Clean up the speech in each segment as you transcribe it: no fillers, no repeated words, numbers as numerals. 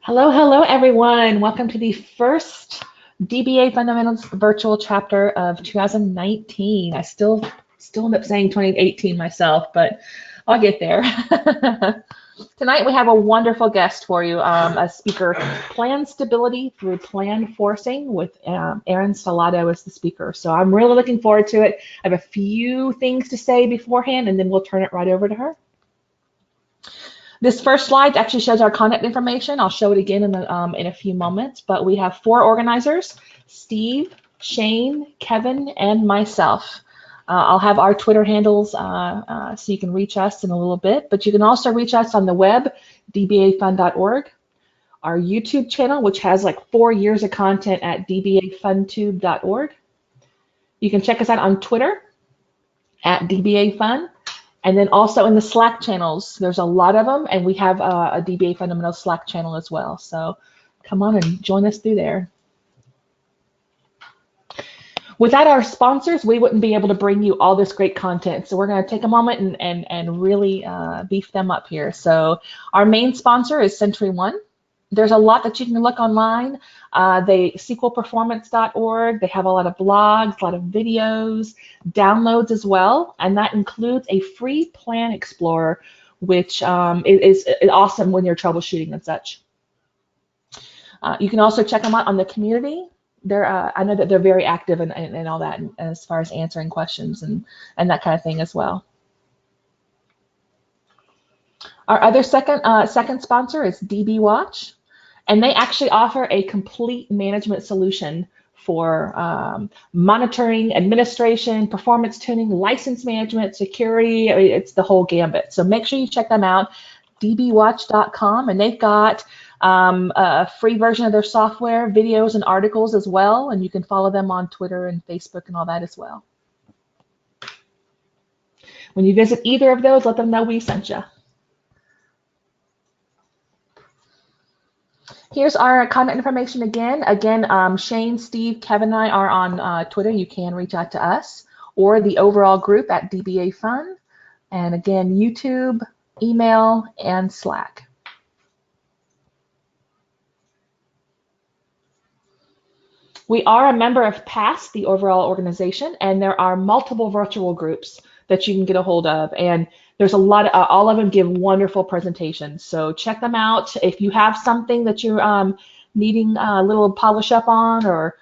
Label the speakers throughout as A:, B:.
A: Hello, hello, everyone. Welcome to the first DBA Fundamentals virtual chapter of 2019. I still end up saying 2018 myself, but I'll get there. Tonight we have a wonderful guest for you, a speaker, Plan Stability Through Plan Forcing with Erin Salado as the speaker. So I'm really looking forward to it. I have a few things to say beforehand, and then we'll turn it right over to her. This first slide actually shows our contact information. I'll show it again in a few moments, but we have 4 organizers: Steve, Shane, Kevin, and myself. I'll have our Twitter handles so you can reach us in a little bit, but you can also reach us on the web, dbafund.org, our YouTube channel, which has like 4 years of content at dbafundtube.org. You can check us out on Twitter at dbafund. And then also in the Slack channels, there's a lot of them, and we have a DBA Fundamentals Slack channel as well. So come on and join us through there. Without our sponsors, we wouldn't be able to bring you all this great content. So we're going to take a moment and really beef them up here. So our main sponsor is SentryOne. There's a lot that you can look online. They SQLperformance.org. They have a lot of blogs, a lot of videos, downloads as well, and that includes a free Plan Explorer, which is awesome when you're troubleshooting and such. You can also check them out on the community. I know that they're very active and all that as far as answering questions and that kind of thing as well. Our other second sponsor is DB Watch. And they actually offer a complete management solution for monitoring, administration, performance tuning, license management, security. It's the whole gambit. So make sure you check them out, dbwatch.com. And they've got a free version of their software, videos, and articles as well. And you can follow them on Twitter and Facebook and all that as well. When you visit either of those, let them know we sent you. Here's our contact information again. Shane, Steve, Kevin, and I are on Twitter. You can reach out to us or the overall group at DBA Fund. And again, YouTube, email, and Slack. We are a member of PASS, the overall organization, and there are multiple virtual groups that you can get a hold of. And there's a lot of, all of them give wonderful presentations. So check them out. If you have something that you're needing a little polish up on or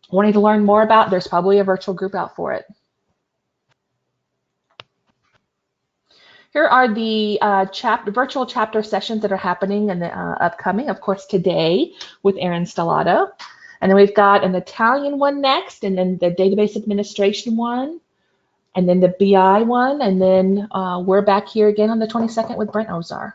A: wanting to learn more about, there's probably a virtual group out for it. Here are the virtual chapter sessions that are happening and upcoming, of course, today with Erin Stellato. And then we've got an Italian one next, and then the database administration one, and then the BI one, and then we're back here again on the 22nd with Brent Ozar.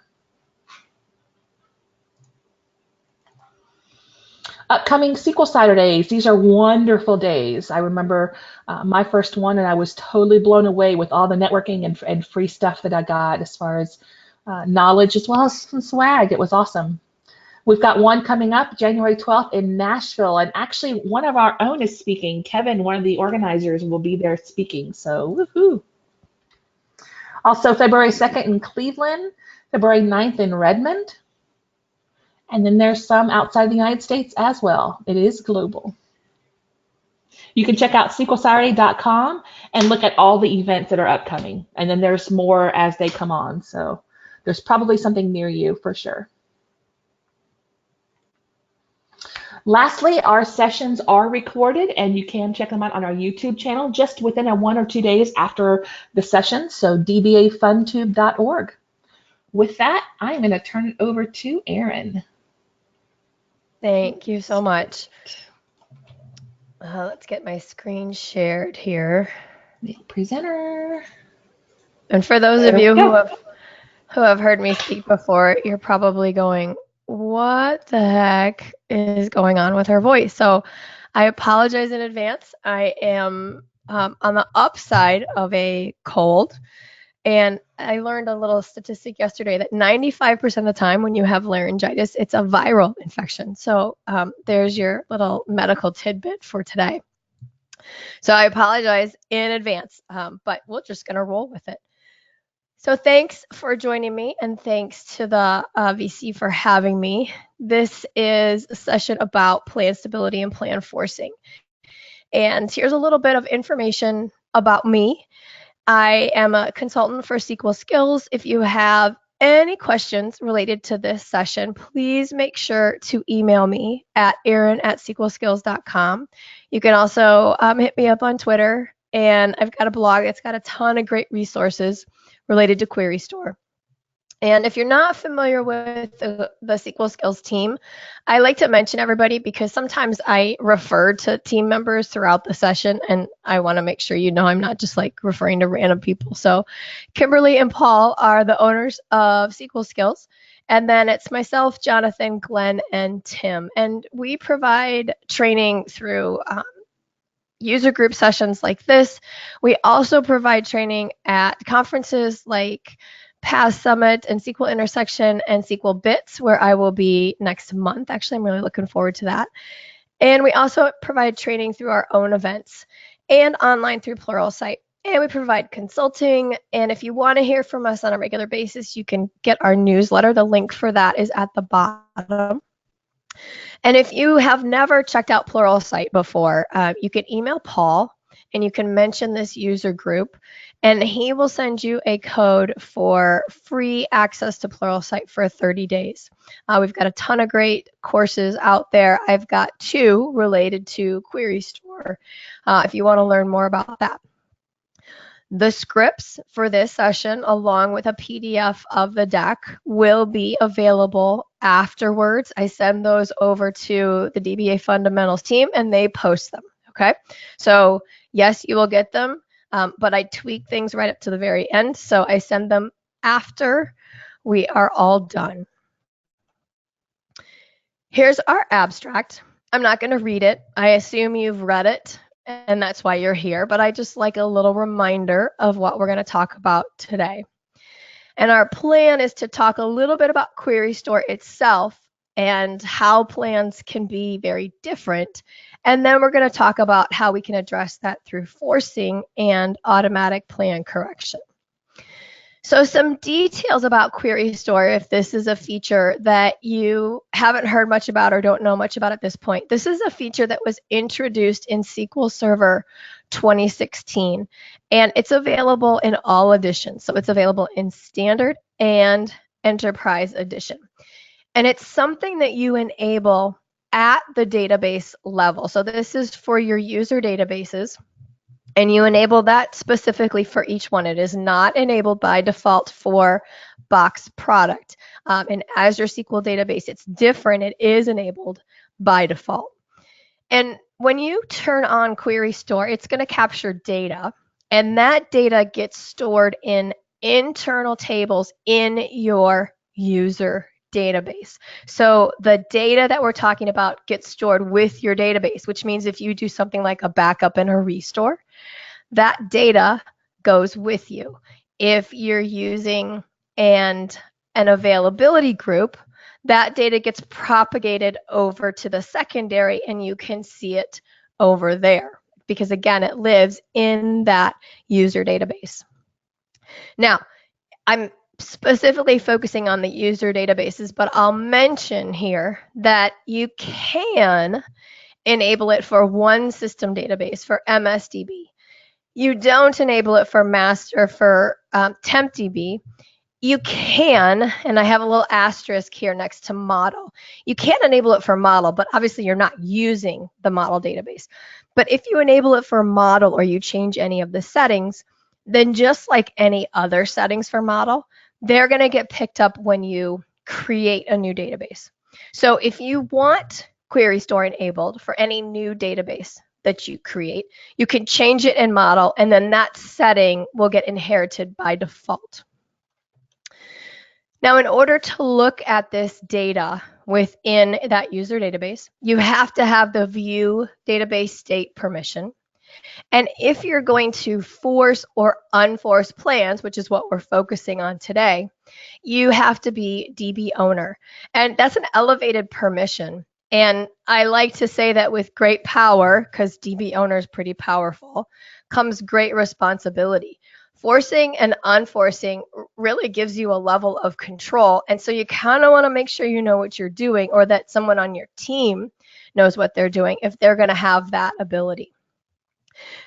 A: Upcoming SQL Saturdays. These are wonderful days. I remember my first one, and I was totally blown away with all the networking and free stuff that I got as far as knowledge as well as some swag. It was awesome. We've got one coming up January 12th in Nashville, and actually one of our own is speaking. Kevin, one of the organizers, will be there speaking, so woohoo. Also February 2nd in Cleveland, February 9th in Redmond, and then there's some outside the United States as well. It is global. You can check out SQLSaturday.com and look at all the events that are upcoming, and then there's more as they come on, so there's probably something near you for sure. Lastly, our sessions are recorded, and you can check them out on our YouTube channel just within 1 or 2 days after the session, so dbafundtube.org. With that, I'm going to turn it over to Erin.
B: Thank you so much. Let's get my screen shared here.
A: Presenter.
B: And for those of you who have heard me speak before, you're probably going, what the heck is going on with her voice? So I apologize in advance. I am on the upside of a cold, and I learned a little statistic yesterday that 95% of the time when you have laryngitis, it's a viral infection. So there's your little medical tidbit for today. So I apologize in advance, but we're just going to roll with it. So thanks for joining me, and thanks to the VC for having me. This is a session about plan stability and plan forcing. And here's a little bit of information about me. I am a consultant for SQL Skills. If you have any questions related to this session, please make sure to email me at erin@sqlskills.com. You can also hit me up on Twitter, and I've got a blog that's got a ton of great resources related to Query Store. And if you're not familiar with the SQL Skills team, I like to mention everybody because sometimes I refer to team members throughout the session, and I want to make sure you know I'm not just like referring to random people. So Kimberly and Paul are the owners of SQL Skills. And then it's myself, Jonathan, Glenn, and Tim. And we provide training through user group sessions like this. We also provide training at conferences like PAS Summit and SQL Intersection and SQL Bits, where I will be next month. Actually, I'm really looking forward to that. And we also provide training through our own events and online through Pluralsight. And we provide consulting. And if you want to hear from us on a regular basis, you can get our newsletter. The link for that is at the bottom. And if you have never checked out Pluralsight before, you can email Paul and you can mention this user group, and he will send you a code for free access to Pluralsight for 30 days. We've got a ton of great courses out there. I've got 2 related to Query Store if you want to learn more about that. The scripts for this session, along with a PDF of the deck, will be available afterwards. I send those over to the DBA Fundamentals team, and they post them, okay? So yes, you will get them, but I tweak things right up to the very end, so I send them after we are all done. Here's our abstract. I'm not going to read it. I assume you've read it, and that's why you're here, but I just like a little reminder of what we're going to talk about today. And our plan is to talk a little bit about Query Store itself and how plans can be very different. And then we're going to talk about how we can address that through forcing and automatic plan correction. So some details about Query Store, if this is a feature that you haven't heard much about or don't know much about at this point. This is a feature that was introduced in SQL Server 2016, and it's available in all editions. So it's available in Standard and Enterprise Edition. And it's something that you enable at the database level. So this is for your user databases. And you enable that specifically for each one. It is not enabled by default for Box product. In Azure SQL Database, it's different. It is enabled by default. And when you turn on Query Store, it's going to capture data. And that data gets stored in internal tables in your user database. So the data that we're talking about gets stored with your database, which means if you do something like a backup and a restore, that data goes with you. If you're using an availability group, that data gets propagated over to the secondary and you can see it over there because, again, it lives in that user database. Now, I'm specifically focusing on the user databases, but I'll mention here that you can enable it for one system database, for MSDB. You don't enable it for master, for TempDB. You can, and I have a little asterisk here next to model. You can't enable it for model, but obviously you're not using the model database. But if you enable it for model or you change any of the settings, then just like any other settings for model, they're going to get picked up when you create a new database. So if you want Query Store enabled for any new database that you create, you can change it in model, and then that setting will get inherited by default. Now, in order to look at this data within that user database, you have to have the view database state permission. And if you're going to force or unforce plans, which is what we're focusing on today, you have to be DB owner. And that's an elevated permission. And I like to say that with great power, because DB owner is pretty powerful, comes great responsibility. Forcing and unforcing really gives you a level of control. And so you kind of want to make sure you know what you're doing, or that someone on your team knows what they're doing if they're going to have that ability.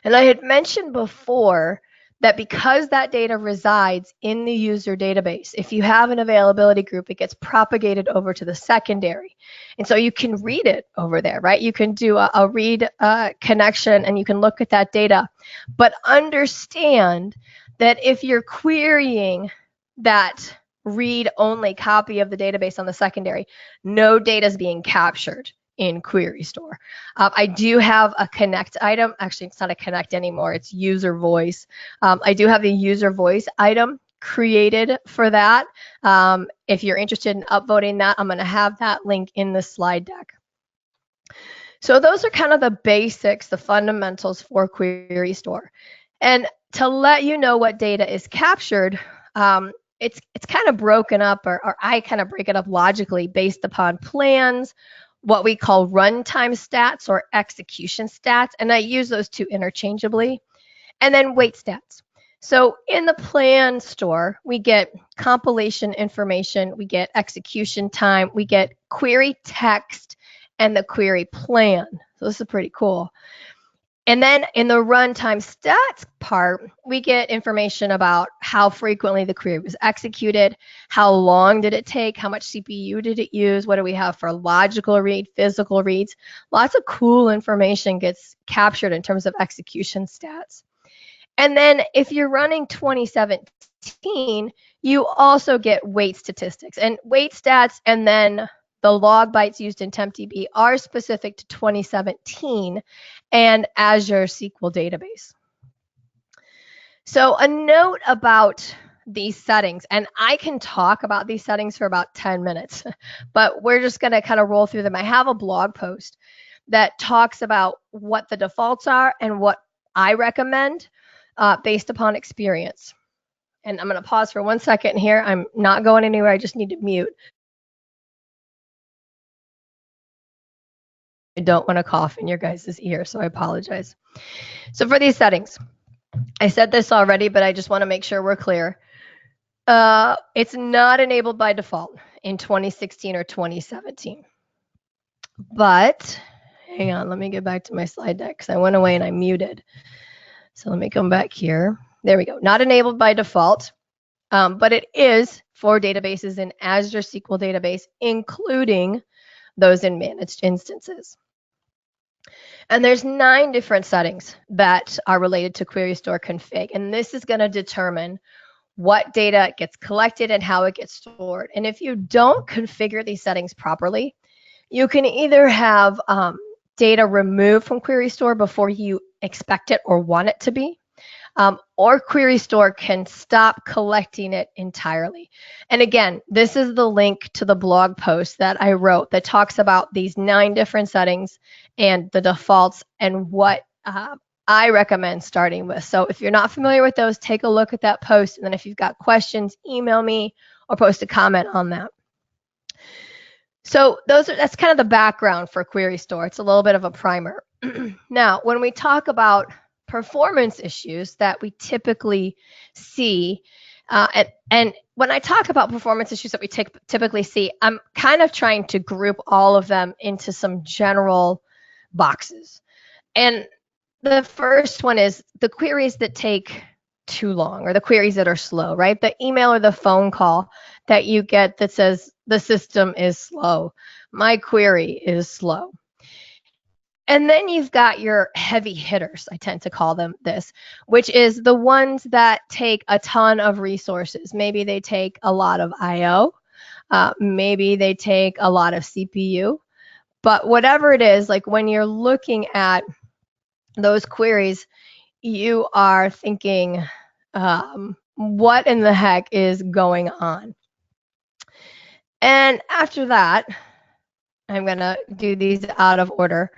B: And I had mentioned before that because that data resides in the user database, if you have an availability group, it gets propagated over to the secondary. And so you can read it over there, right? You can do a read connection and you can look at that data. But understand that if you're querying that read-only copy of the database on the secondary, no data is being captured in Query Store. I do have a connect item. Actually, it's not a connect anymore. It's user voice. I do have the user voice item created for that. If you're interested in upvoting that, I'm going to have that link in the slide deck. So those are kind of the basics, the fundamentals for Query Store. And to let you know what data is captured, it's kind of broken up, or I kind of break it up logically based upon plans, what we call runtime stats or execution stats, and I use those two interchangeably, and then wait stats. So in the plan store, we get compilation information, we get execution time, we get query text, and the query plan. So this is pretty cool. And then in the runtime stats part, we get information about how frequently the query was executed, how long did it take, how much CPU did it use, what do we have for logical read, physical reads. Lots of cool information gets captured in terms of execution stats. And then if you're running 2017, you also get wait statistics. And wait stats and then the log bytes used in TempDB are specific to 2017 and Azure SQL Database. So a note about these settings, and I can talk about these settings for about 10 minutes, but we're just going to kind of roll through them. I have a blog post that talks about what the defaults are and what I recommend based upon experience. And I'm going to pause for 1 second here. I'm not going anywhere. I just need to mute. I don't want to cough in your guys' ear, so I apologize. So for these settings, I said this already, but I just want to make sure we're clear. It's not enabled by default in 2016 or 2017. But hang on, let me get back to my slide deck because I went away and I muted. So let me come back here. There we go. Not enabled by default, but it is for databases in Azure SQL Database, including those in managed instances. And there's 9 different settings that are related to Query Store config. And this is going to determine what data gets collected and how it gets stored. And if you don't configure these settings properly, you can either have data removed from Query Store before you expect it or want it to be, or Query Store can stop collecting it entirely. And again, this is the link to the blog post that I wrote that talks about these 9 different settings and the defaults and what I recommend starting with. So if you're not familiar with those, take a look at that post. And then if you've got questions, email me or post a comment on that. So that's kind of the background for Query Store. It's a little bit of a primer. Now, when we talk about performance issues that we typically see, and when I talk about performance issues that we typically see, I'm kind of trying to group all of them into some general boxes. And the first one is the queries that take too long, or the queries that are slow, right? The email or the phone call that you get that says the system is slow, my query is slow. And then you've got your heavy hitters, I tend to call them this, which is the ones that take a ton of resources. Maybe they take a lot of I/O, maybe they take a lot of CPU, but whatever it is, like when you're looking at those queries, you are thinking, what in the heck is going on? And after that, I'm going to do these out of order.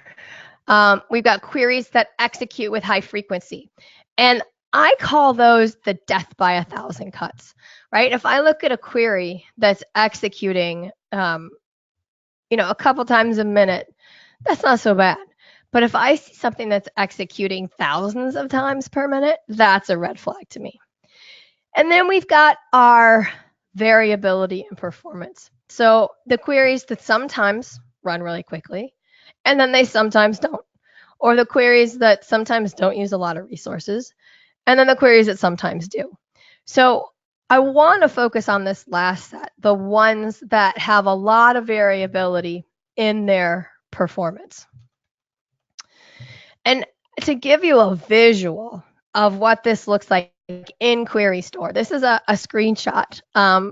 B: We've got queries that execute with high frequency. And I call those the death by 1,000 cuts, right? If I look at a query that's executing, a couple times a minute, that's not so bad. But if I see something that's executing thousands of times per minute, that's a red flag to me. And then we've got our variability in performance. So the queries that sometimes run really quickly, and then they sometimes don't. Or the queries that sometimes don't use a lot of resources, and then the queries that sometimes do. So I want to focus on this last set, the ones that have a lot of variability in their performance. And to give you a visual of what this looks like in Query Store, this is a screenshot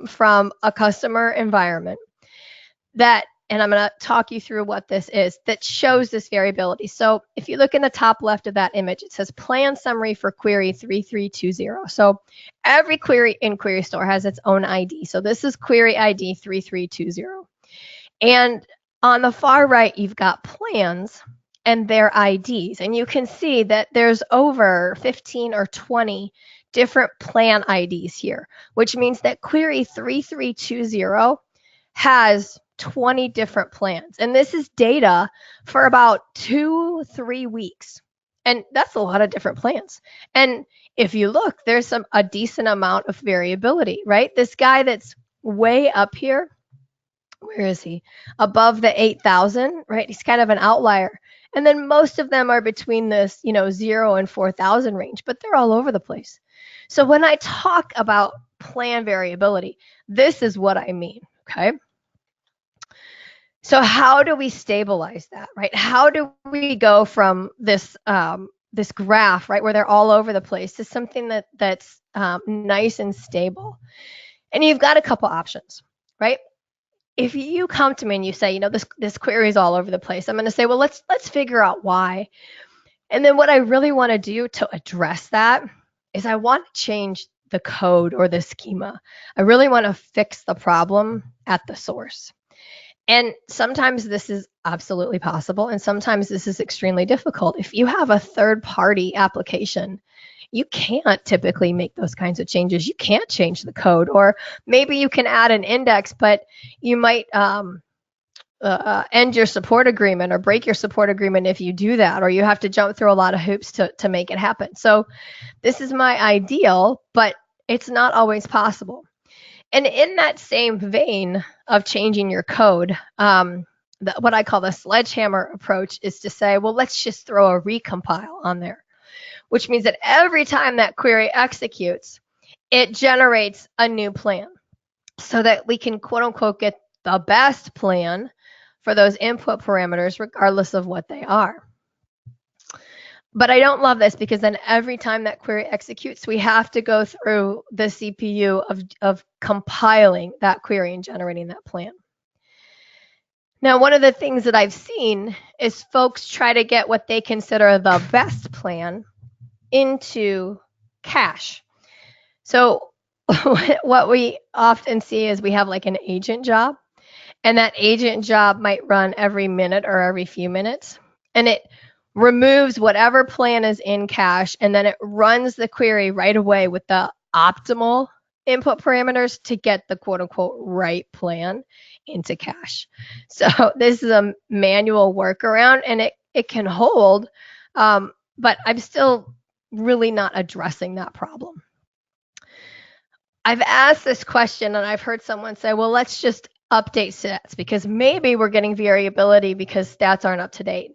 B: from a customer environment that, and I'm going to talk you through what this is, that shows this variability. So if you look in the top left of that image, it says plan summary for query 3320. So every query in Query Store has its own ID. So this is query ID 3320. And on the far right, you've got plans and their IDs. And you can see that there's over 15 or 20 different plan IDs here, which means that query 3320 has 20 different plans. And this is data for about 2-3 weeks. And that's a lot of different plans. And if you look, there's a decent amount of variability, right? This guy that's way up here, where is he? Above the 8,000, right? He's kind of an outlier. And then most of them are between this, 0 and 4,000 range, but they're all over the place. So when I talk about plan variability, this is what I mean, okay? So how do we stabilize that, right? How do we go from this this graph, right, where they're all over the place, to something that's nice and stable? And you've got a couple options, right? If you come to me and you say, this query is all over the place, I'm going to say, well, let's figure out why. And then what I really want to do to address that is I want to change the code or the schema. I really want to fix the problem at the source. And sometimes this is absolutely possible, and sometimes this is extremely difficult. If you have a third-party application, you can't typically make those kinds of changes. You can't change the code, or maybe you can add an index, but you might end your support agreement or break your support agreement if you do that, or you have to jump through a lot of hoops to make it happen. So this is my ideal, but it's not always possible. And in that same vein of changing your code, what I call the sledgehammer approach is to say, well, let's just throw a recompile on there, which means that every time that query executes, it generates a new plan so that we can, quote unquote, get the best plan for those input parameters, regardless of what they are. But I don't love this, because then every time that query executes, we have to go through the CPU of compiling that query and generating that plan. Now, one of the things that I've seen is folks try to get what they consider the best plan into cache. So what we often see is we have like an agent job, and that agent job might run every minute or every few minutes, and it removes whatever plan is in cache, and then it runs the query right away with the optimal input parameters to get the quote unquote right plan into cache. So this is a manual workaround, and it can hold, but I'm still really not addressing that problem. I've asked this question, and I've heard someone say, well, let's just update stats, because maybe we're getting variability because stats aren't up to date.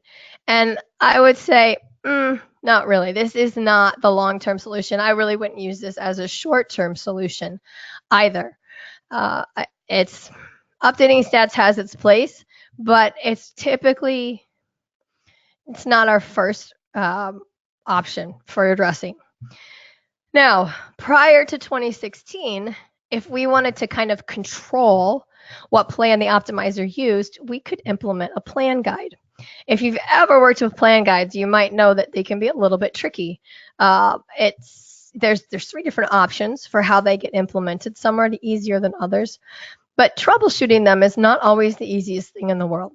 B: And I would say, not really. This is not the long-term solution. I really wouldn't use this as a short-term solution either. It's updating stats has its place, but it's not our first option for addressing. Now, prior to 2016, if we wanted to kind of control what plan the optimizer used, we could implement a plan guide. If you've ever worked with plan guides, you might know that they can be a little bit tricky. There's 3 different options for how they get implemented. Some are easier than others, but troubleshooting them is not always the easiest thing in the world.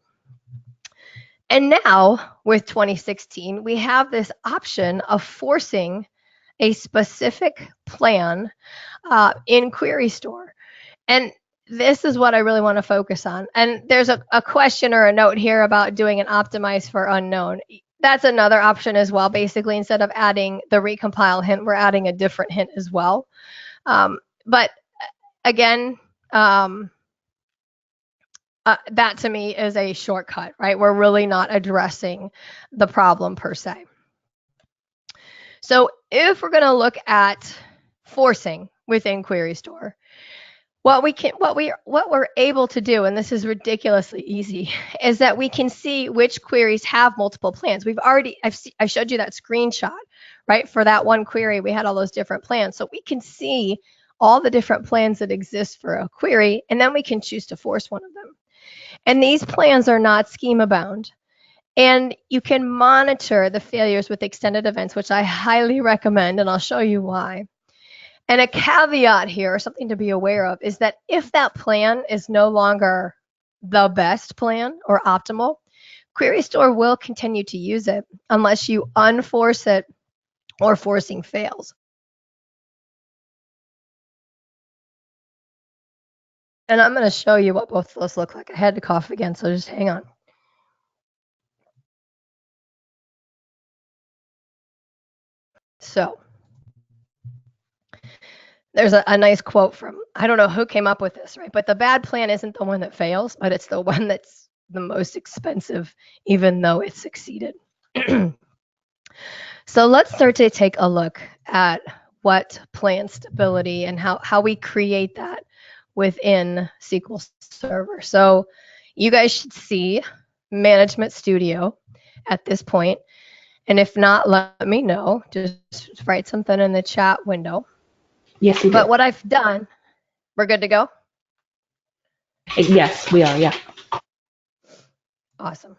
B: And now, with 2016, we have this option of forcing a specific plan in Query Store. And this is what I really want to focus on. And there's a question or a note here about doing an optimize for unknown. That's another option as well. Basically, instead of adding the recompile hint, we're adding a different hint as well. But again, that to me is a shortcut, right? We're really not addressing the problem per se. So if we're going to look at forcing within Query Store, what we're able to do, and this is ridiculously easy, is that we can see which queries have multiple plans. I showed you that screenshot, right? For that one query, we had all those different plans. So we can see all the different plans that exist for a query, and then we can choose to force one of them. And these plans are not schema bound. And you can monitor the failures with extended events, which I highly recommend, and I'll show you why. And a caveat here, something to be aware of, is that if that plan is no longer the best plan or optimal, Query Store will continue to use it unless you unforce it or forcing fails. And I'm going to show you what both of those look like. I had to cough again, so just hang on. So there's a nice quote from, I don't know who came up with this, right? But the bad plan isn't the one that fails, but it's the one that's the most expensive, even though it succeeded. So let's start to take a look at what plan stability and how we create that within SQL Server. So you guys should see Management Studio at this point. And if not, let me know. Just write something in the chat window.
A: Yes, we do.
B: But what I've done, we're good to go?
A: Yes, we are, yeah.
B: Awesome.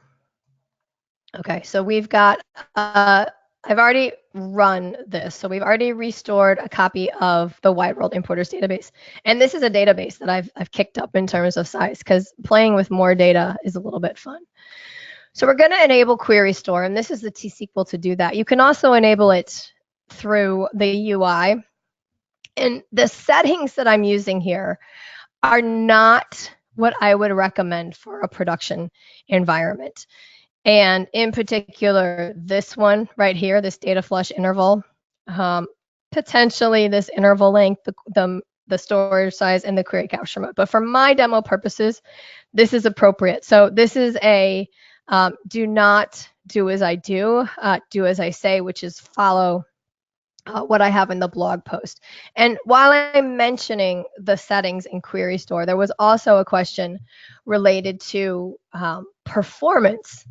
B: Okay, so we've got, I've already run this. So we've already restored a copy of the Wide World Importers database. And this is a database that I've kicked up in terms of size because playing with more data is a little bit fun. So we're going to enable Query Store, and this is the T-SQL to do that. You can also enable it through the UI. And the settings that I'm using here are not what I would recommend for a production environment. And in particular, this one right here, this data flush interval, potentially this interval length, the storage size, and the query capture mode. But for my demo purposes, this is appropriate. So this is a do not do as I do, do as I say, which is follow what I have in the blog post. And while I'm mentioning the settings in Query Store, there was also a question related to performance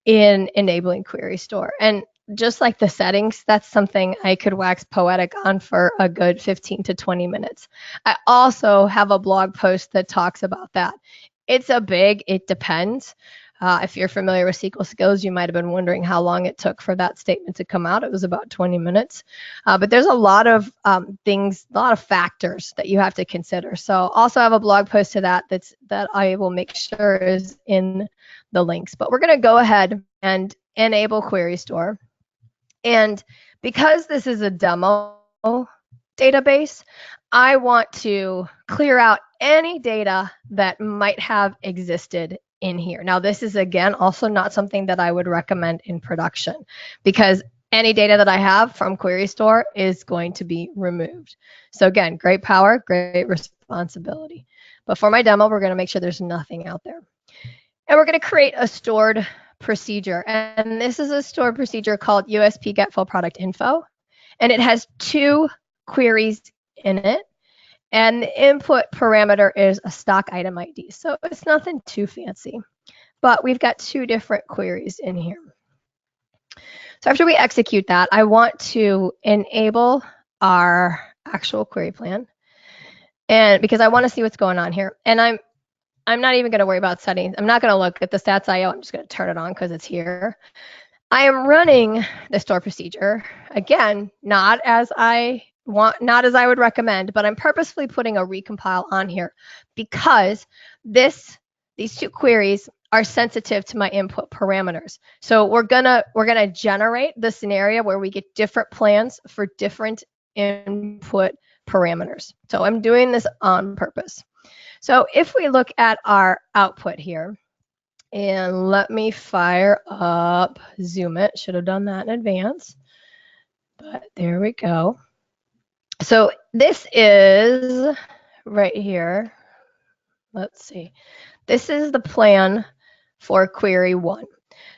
B: in enabling Query Store. And just like the settings, that's something I could wax poetic on for a good 15 to 20 minutes. I also have a blog post that talks about that. It's a big, it depends. If you're familiar with SQL Skills, you might have been wondering how long it took for that statement to come out. It was about 20 minutes. But there's a lot of things, a lot of factors that you have to consider. So also have a blog post to that that I will make sure is in the links. But we're going to go ahead and enable Query Store. And because this is a demo database, I want to clear out any data that might have existed in here. Now, this is, again, also not something that I would recommend in production because any data that I have from Query Store is going to be removed. So again, great power, great responsibility. But for my demo, we're going to make sure there's nothing out there. And we're going to create a stored procedure. And this is a stored procedure called USP Get Full Product Info. And it has 2 queries in it. And the input parameter is a stock item ID. So it's nothing too fancy, but we've got 2 different queries in here. So after we execute that, I want to enable our actual query plan. And because I want to see what's going on here. And I'm not even going to worry about settings. I'm not going to look at the stats IO. I'm just going to turn it on because it's here. I am running the store procedure. Again, not as I would recommend, but I'm purposefully putting a recompile on here because these 2 queries are sensitive to my input parameters. So we're gonna generate the scenario where we get different plans for different input parameters. So I'm doing this on purpose. So if we look at our output here, and let me fire up Zoom it. Should have done that in advance, but there we go. So this is right here. Let's see. This is the plan for query 1.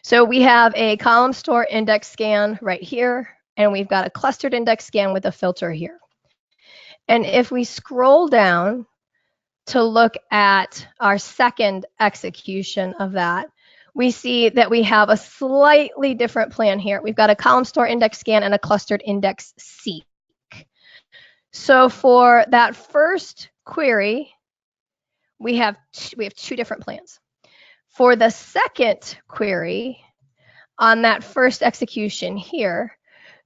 B: So we have a column store index scan right here, and we've got a clustered index scan with a filter here. And if we scroll down to look at our second execution of that, we see that we have a slightly different plan here. We've got a column store index scan and a clustered index seek. So for that first query, we have two different plans. For the second query, on that first execution here,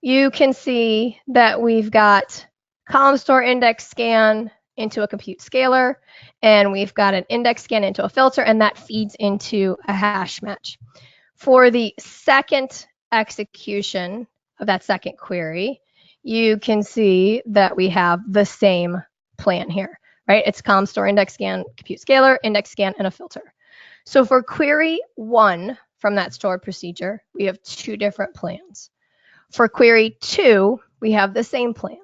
B: you can see that we've got column store index scan into a compute scalar, and we've got an index scan into a filter, and that feeds into a hash match. For the second execution of that second query, you can see that we have the same plan here, right? It's column store index scan, compute scalar, index scan, and a filter. So for query 1 from that stored procedure, we have two different plans. For query 2, we have the same plan.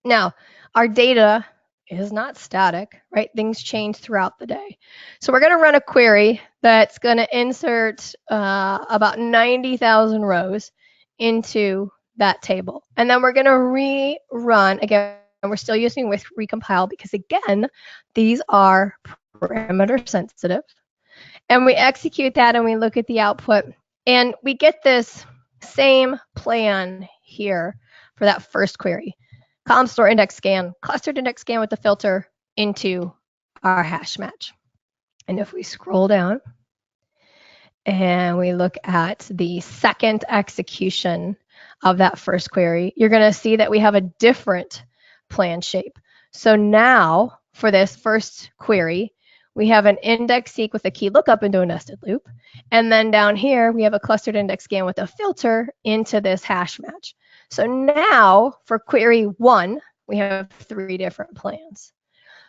B: Now, our data is not static, right? Things change throughout the day. So we're going to run a query that's going to insert about 90,000 rows into that table. And then we're going to rerun, again, we're still using with recompile because, again, these are parameter sensitive. And we execute that and we look at the output, and we get this same plan here for that first query. Column store index scan, clustered index scan with the filter into our hash match. And if we scroll down and we look at the second execution of that first query, you're going to see that we have a different plan shape. So now for this first query, we have an index seek with a key lookup into a nested loop. And then down here, we have a clustered index scan with a filter into this hash match. So now for query 1, we have 3 different plans.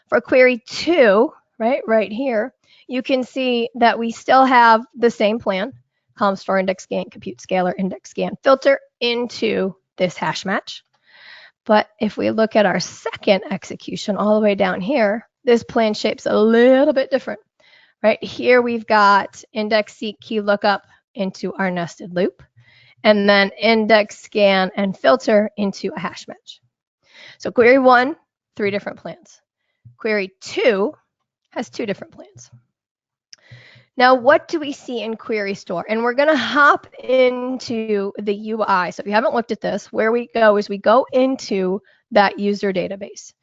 B: For query 2, right here, you can see that we still have the same plan, column store index scan, compute scalar, index scan, filter into this hash match. But if we look at our second execution all the way down here, this plan shape's a little bit different. Right here, we've got index seek key lookup into our nested loop, and then index scan and filter into a hash match. So query 1, 3 different plans. Query 2 has 2 different plans. Now, what do we see in query store? And we're going to hop into the UI. So if you haven't looked at this, where we go is we go into that user database.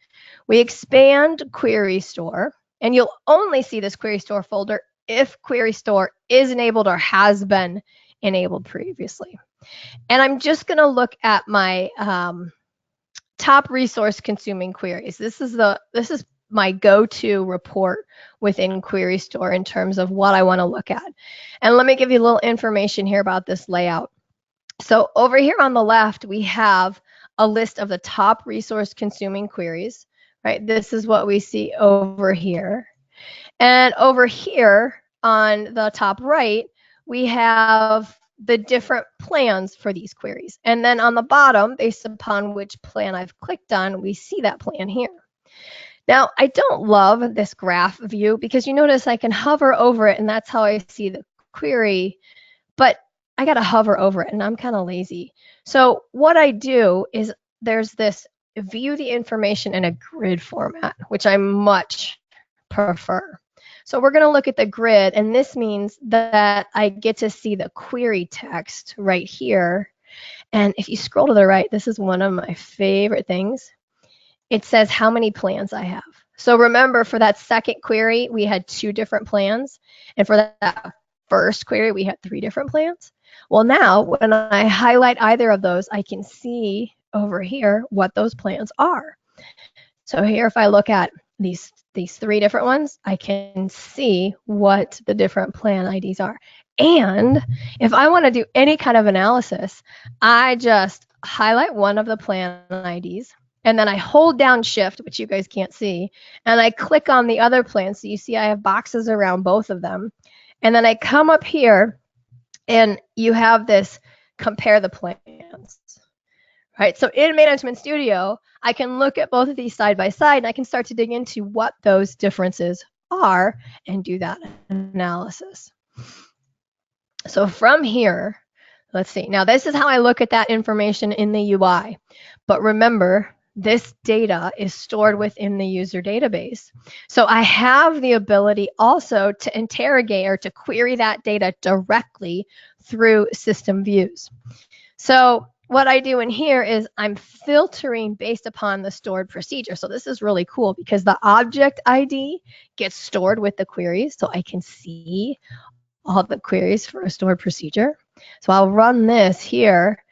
B: We expand query store, and you'll only see this query store folder if query store is enabled or has been enabled previously. And I'm just going to look at my top resource consuming queries. This is my go-to report within query store in terms of what I want to look at. And let me give you a little information here about this layout. So over here on the left, we have a list of the top resource consuming queries. Right, this is what we see over here. And over here on the top right, we have the different plans for these queries. And then on the bottom, based upon which plan I've clicked on, we see that plan here. Now, I don't love this graph view because you notice I can hover over it, and that's how I see the query, but I got to hover over it, and I'm kind of lazy. So what I do is there's this view the information in a grid format, which I much prefer. So we're going to look at the grid, and this means that I get to see the query text right here. And if you scroll to the right, this is one of my favorite things. It says how many plans I have. So remember, for that second query, we had 2 different plans. And for that first query, we had 3 different plans. Well, now when I highlight either of those, I can see over here what those plans are. So here, if I look at these 3 different ones, I can see what the different plan IDs are. And if I want to do any kind of analysis, I just highlight one of the plan IDs, and then I hold down Shift, which you guys can't see, and I click on the other plan. So you see I have boxes around both of them. And then I come up here, and you have this compare the plans. right? So in Management Studio, I can look at both of these side by side, and I can start to dig into what those differences are and do that analysis. So from here, let's see. Now, this is how I look at that information in the UI. But remember, this data is stored within the user database. So I have the ability also to interrogate or to query that data directly through system views. So what I do in here is I'm filtering based upon the stored procedure. So this is really cool because the object ID gets stored with the queries, so I can see all the queries for a stored procedure. So I'll run this here,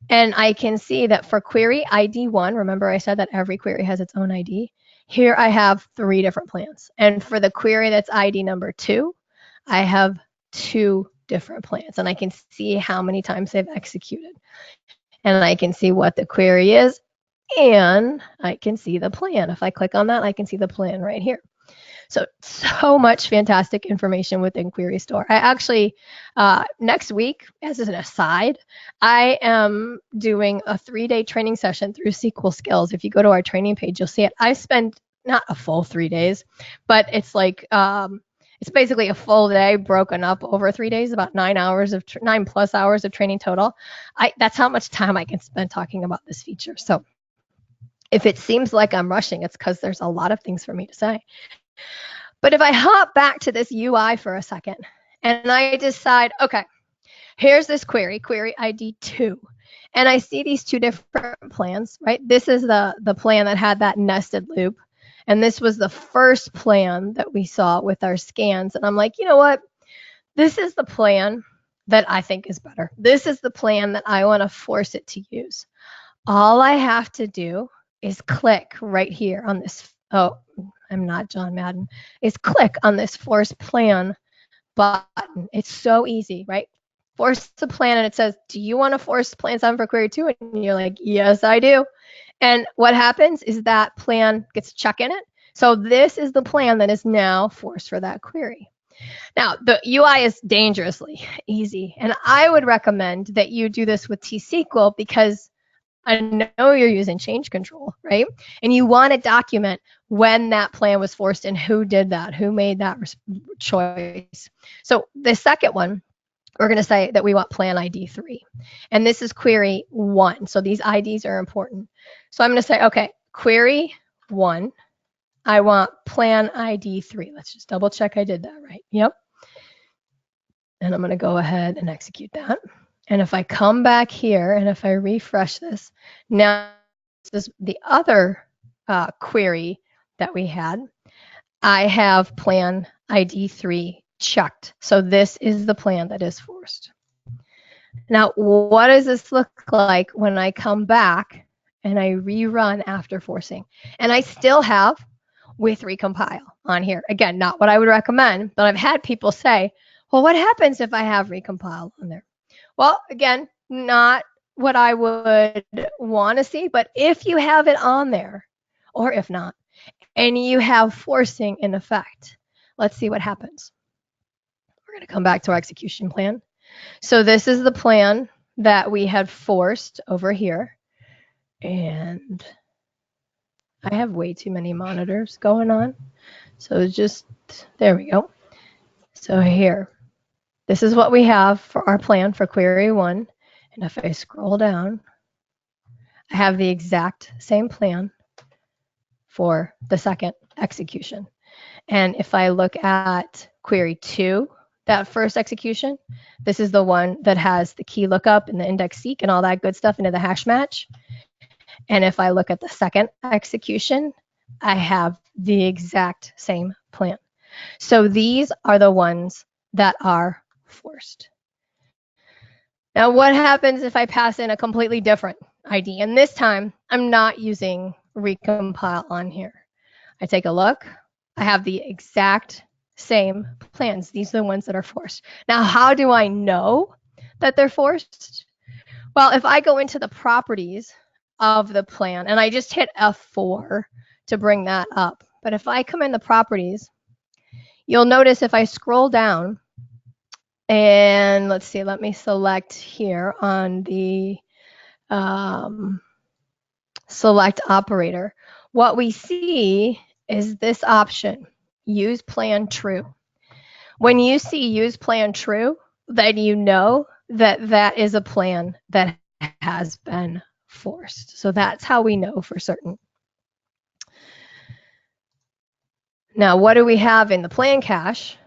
B: and I can see that for query ID 1, remember I said that every query has its own ID. Here I have 3 different plans. And for the query that's ID number 2, I have 2 different plans. And I can see how many times they've executed. And I can see what the query is, and I can see the plan. If I click on that, I can see the plan right here. So much fantastic information within Query Store. I actually, next week, as an aside, I am doing a 3-day training session through SQL Skills. If you go to our training page, you'll see it. I spend not a full 3 days, but it's like, it's basically a full day broken up over 3 days, about 9+ hours of training total. That's how much time I can spend talking about this feature. So if it seems like I'm rushing, it's because there's a lot of things for me to say. But if I hop back to this UI for a second, and I decide, okay, here's this query ID 2, and I see these 2 different plans, right? This is the plan that had that nested loop, and this was the first plan that we saw with our scans. And I'm like, you know what? This is the plan that I think is better. This is the plan that I want to force it to use. All I have to do is click right here on this. Oh, I'm not John Madden. Is click on this force plan button. It's so easy, right? Force the plan, and it says, do you want to force plan 7 for query 2? And you're like, yes, I do. And what happens is that plan gets a check in it. So this is the plan that is now forced for that query. Now, the UI is dangerously easy, and I would recommend that you do this with T-SQL because I know you're using change control, right? And you want to document when that plan was forced and who did that, who made that choice. So the second one, we're going to say that we want plan ID 3. And this is query 1. So these IDs are important. So I'm going to say, okay, query 1, I want plan ID 3. Let's just double check I did that right. Yep. And I'm going to go ahead and execute that. And if I come back here and if I refresh this, now this is the other query that we had. I have plan ID 3 checked. So this is the plan that is forced. Now, what does this look like when I come back and I rerun after forcing? And I still have with recompile on here. Again, not what I would recommend, but I've had people say, well, what happens if I have recompile on there? Well, again, not what I would want to see, but if you have it on there, or if not, and you have forcing in effect, let's see what happens. We're going to come back to our execution plan. So this is the plan that we had forced over here. And I have way too many monitors going on. So just, there we go. So here, this is what we have for our plan for query 1. And if I scroll down, I have the exact same plan for the second execution. And if I look at query 2, that first execution, this is the one that has the key lookup and the index seek and all that good stuff into the hash match. And if I look at the second execution, I have the exact same plan. So these are the ones that are forced. Now, what happens if I pass in a completely different ID? And this time, I'm not using recompile on here. I take a look. I have the exact same plans. These are the ones that are forced. Now, how do I know that they're forced? Well, if I go into the properties of the plan, and I just hit F4 to bring that up. But if I come in the properties, you'll notice if I scroll down, and let's see, let me select here on the select operator, what we see is this option, use plan true. When you see use plan true, then you know that that is a plan that has been forced. So that's how we know for certain. Now, what do we have in the plan cache?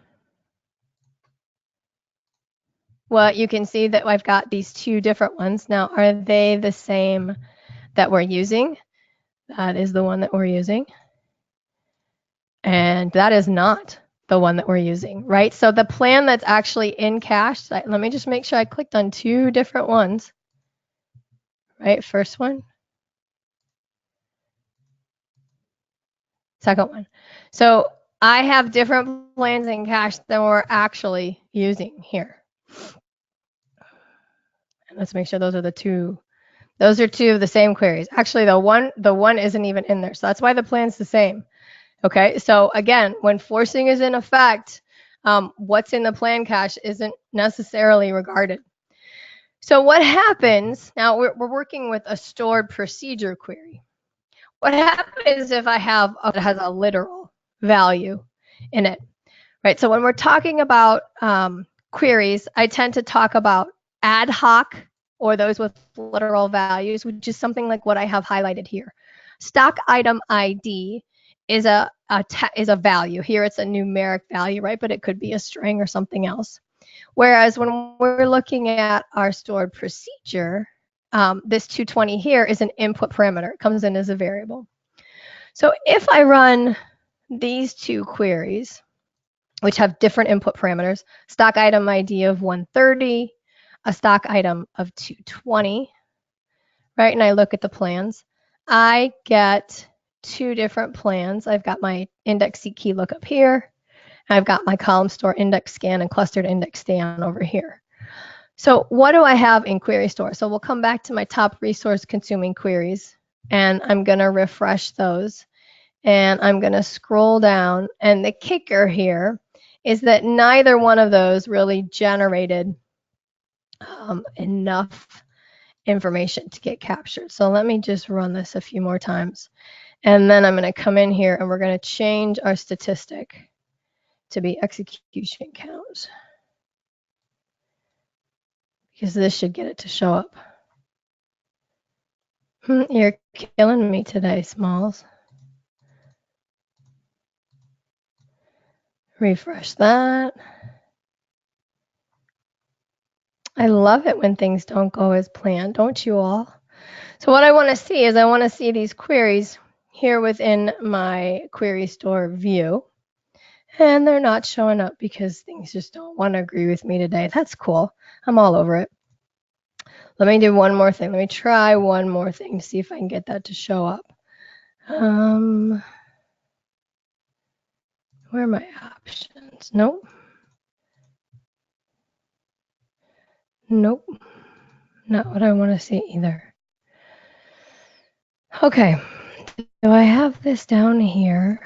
B: Well, you can see that I've got these two different ones. Now, are they the same that we're using? That is the one that we're using. And that is not the one that we're using, right? So the plan that's actually in cache, let me just make sure I clicked on two different ones, right? First one, second one. So I have different plans in cache than we're actually using here. And let's make sure those are the two. Those are two of the same queries. Actually, the one isn't even in there. So that's why the plan's the same. Okay, so again, when forcing is in effect, what's in the plan cache isn't necessarily regarded. So what happens, now we're working with a stored procedure query. What happens if I have that has a literal value in it, right? So when we're talking about queries, I tend to talk about ad hoc or those with literal values, which is something like what I have highlighted here. Stock item ID is a value. Here it's a numeric value, right? But it could be a string or something else. Whereas when we're looking at our stored procedure, this 220 here is an input parameter. It comes in as a variable. So if I run these two queries, which have different input parameters, stock item ID of 130, a stock item of 220, right? And I look at the plans, I get two different plans. I've got my index seek key lookup here. I've got my column store index scan and clustered index scan over here. So what do I have in query store? So we'll come back to my top resource consuming queries, and I'm going to refresh those. And I'm going to scroll down. And the kicker here is that neither one of those really generated enough information to get captured. So let me just run this a few more times. And then I'm going to come in here and we're going to change our statistic to be execution count, because this should get it to show up. You're killing me today, Smalls. Refresh that. I love it when things don't go as planned, don't you all? So what I want to see is I want to see these queries here within my query store view. And they're not showing up because things just don't want to agree with me today. That's cool. I'm all over it. Let me do one more thing. Let me try one more thing to see if I can get that to show up. Where are my options? Nope. Nope. Not what I want to see either. Okay. Do I have this down here?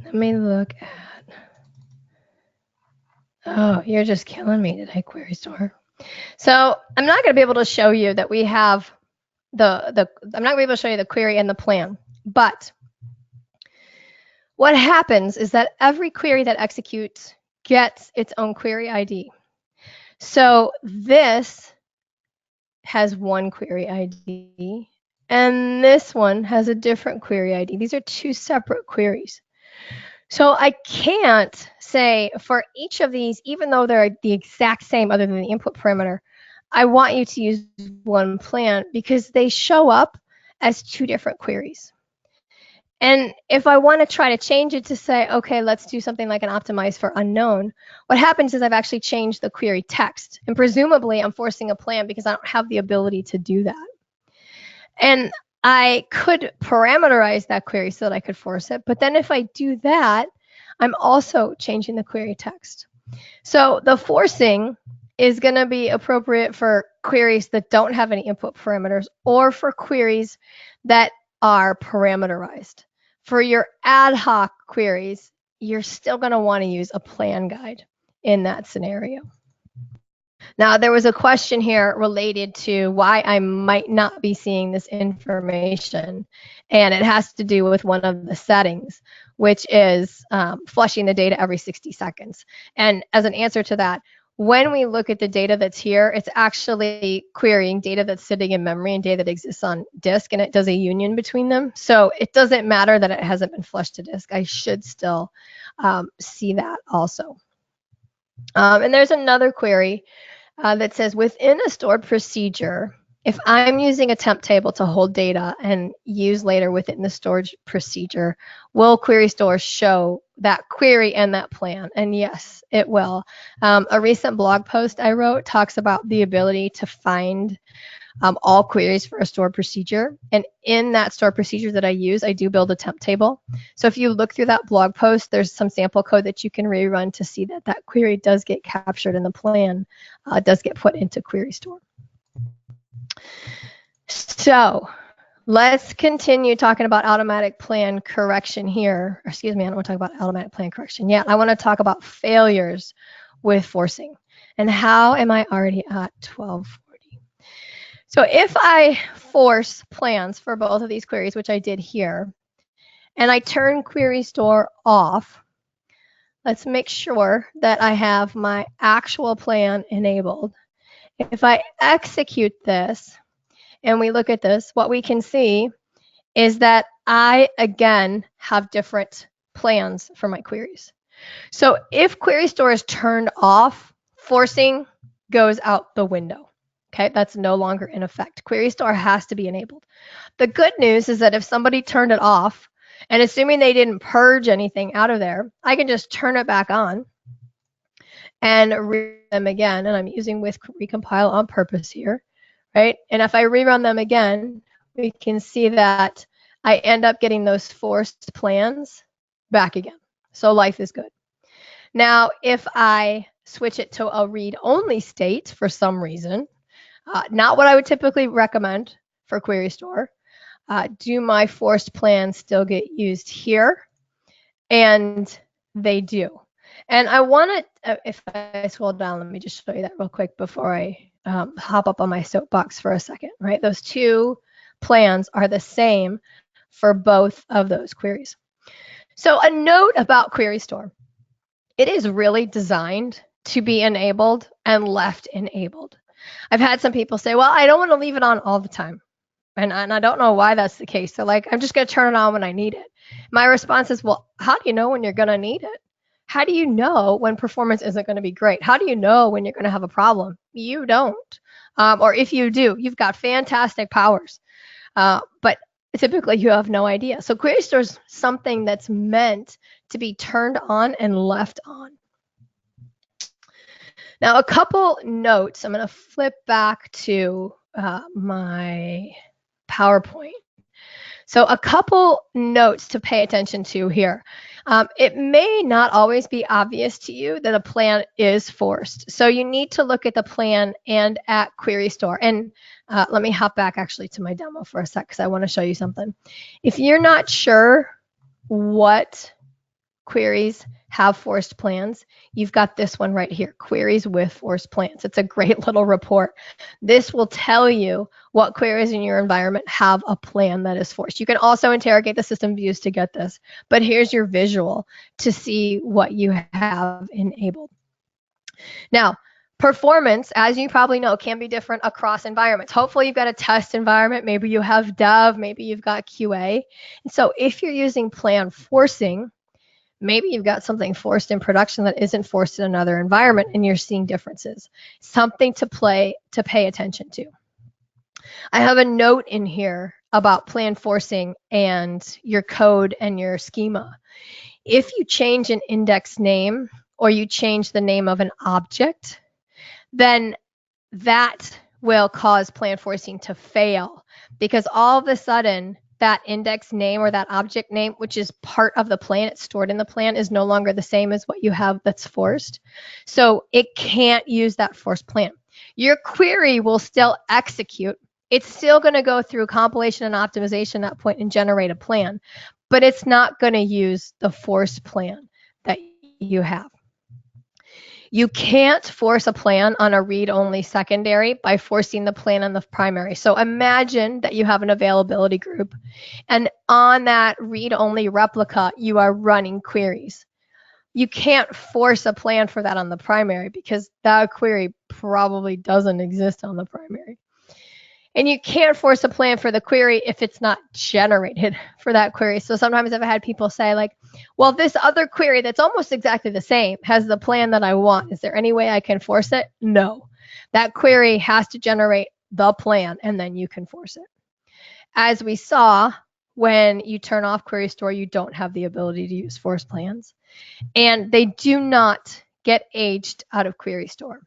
B: Let me look at, oh, you're just killing me today, query store. So I'm not going to be able to show you that we have I'm not going to be able to show you the query and the plan, but what happens is that every query that executes gets its own query ID. So this has one query ID, and this one has a different query ID. These are two separate queries. So I can't say for each of these, even though they're the exact same other than the input parameter, I want you to use one plan, because they show up as two different queries. And if I want to try to change it to say, okay, let's do something like an optimize for unknown, what happens is I've actually changed the query text. And presumably I'm forcing a plan because I don't have the ability to do that. And I could parameterize that query so that I could force it. But then if I do that, I'm also changing the query text. So the forcing is going to be appropriate for queries that don't have any input parameters, or for queries that are parameterized. For your ad hoc queries, you're still going to want to use a plan guide in that scenario. Now, there was a question here related to why I might not be seeing this information, and it has to do with one of the settings, which is flushing the data every 60 seconds. And as an answer to that, when we look at the data that's here, it's actually querying data that's sitting in memory and data that exists on disk, and it does a union between them. So it doesn't matter that it hasn't been flushed to disk. I should still see that also. And there's another query that says, within a stored procedure, if I'm using a temp table to hold data and use later within the storage procedure, will query store show that query and that plan? And yes, it will. A recent blog post I wrote talks about the ability to find all queries for a stored procedure. And in that stored procedure that I use, I do build a temp table. So if you look through that blog post, there's some sample code that you can rerun to see that that query does get captured in the plan, does get put into query store. So let's continue talking about automatic plan correction here. Or excuse me, I don't want to talk about automatic plan correction yet. I want to talk about failures with forcing. And how am I already at 1240? So if I force plans for both of these queries, which I did here, and I turn query store off, let's make sure that I have my actual plan enabled. If I execute this, and we look at this, what we can see is that I, again, have different plans for my queries. So if query store is turned off, forcing goes out the window. Okay, that's no longer in effect. Query store has to be enabled. The good news is that if somebody turned it off, and assuming they didn't purge anything out of there, I can just turn it back on and rerun them again. And I'm using with recompile on purpose here. Right? And if I rerun them again, we can see that I end up getting those forced plans back again. So life is good. Now, if I switch it to a read-only state for some reason, not what I would typically recommend for query store, do my forced plans still get used here? And they do. And I want to, if I scroll down, let me just show you that real quick before I hop up on my soapbox for a second, right? Those two plans are the same for both of those queries. So a note about query store. It is really designed to be enabled and left enabled. I've had some people say, well, I don't want to leave it on all the time. And I don't know why that's the case. They're like, I'm just going to turn it on when I need it. My response is, well, how do you know when you're going to need it? How do you know when performance isn't going to be great? How do you know when you're going to have a problem? You don't. Or if you do, you've got fantastic powers. But typically you have no idea. So query store is something that's meant to be turned on and left on. Now, a couple notes. I'm going to flip back to my PowerPoint. So a couple notes to pay attention to here. It may not always be obvious to you that a plan is forced. So you need to look at the plan and at query store. And let me hop back actually to my demo for a sec because I want to show you something. If you're not sure what queries have forced plans, you've got this one right here, queries with forced plans. It's a great little report. This will tell you what queries in your environment have a plan that is forced. You can also interrogate the system views to get this, but here's your visual to see what you have enabled. Now, performance, as you probably know, can be different across environments. Hopefully you've got a test environment, maybe you have dev, maybe you've got QA. And so if you're using plan forcing, maybe you've got something forced in production that isn't forced in another environment and you're seeing differences. Something to pay attention to. I have a note in here about plan forcing and your code and your schema. If you change an index name or you change the name of an object, then that will cause plan forcing to fail because all of a sudden that index name or that object name, which is part of the plan, it's stored in the plan, is no longer the same as what you have that's forced. So it can't use that forced plan. Your query will still execute. It's still going to go through compilation and optimization at that point and generate a plan. but it's not going to use the force plan that you have. You can't force a plan on a read-only secondary by forcing the plan on the primary. So imagine that you have an availability group, and on that read-only replica, you are running queries. You can't force a plan for that on the primary because that query probably doesn't exist on the primary. And you can't force a plan for the query if it's not generated for that query. So sometimes I've had people say like, well, this other query that's almost exactly the same has the plan that I want. Is there any way I can force it? No. That query has to generate the plan and then you can force it. As we saw, when you turn off Query Store, you don't have the ability to use force plans. And they do not get aged out of Query Store.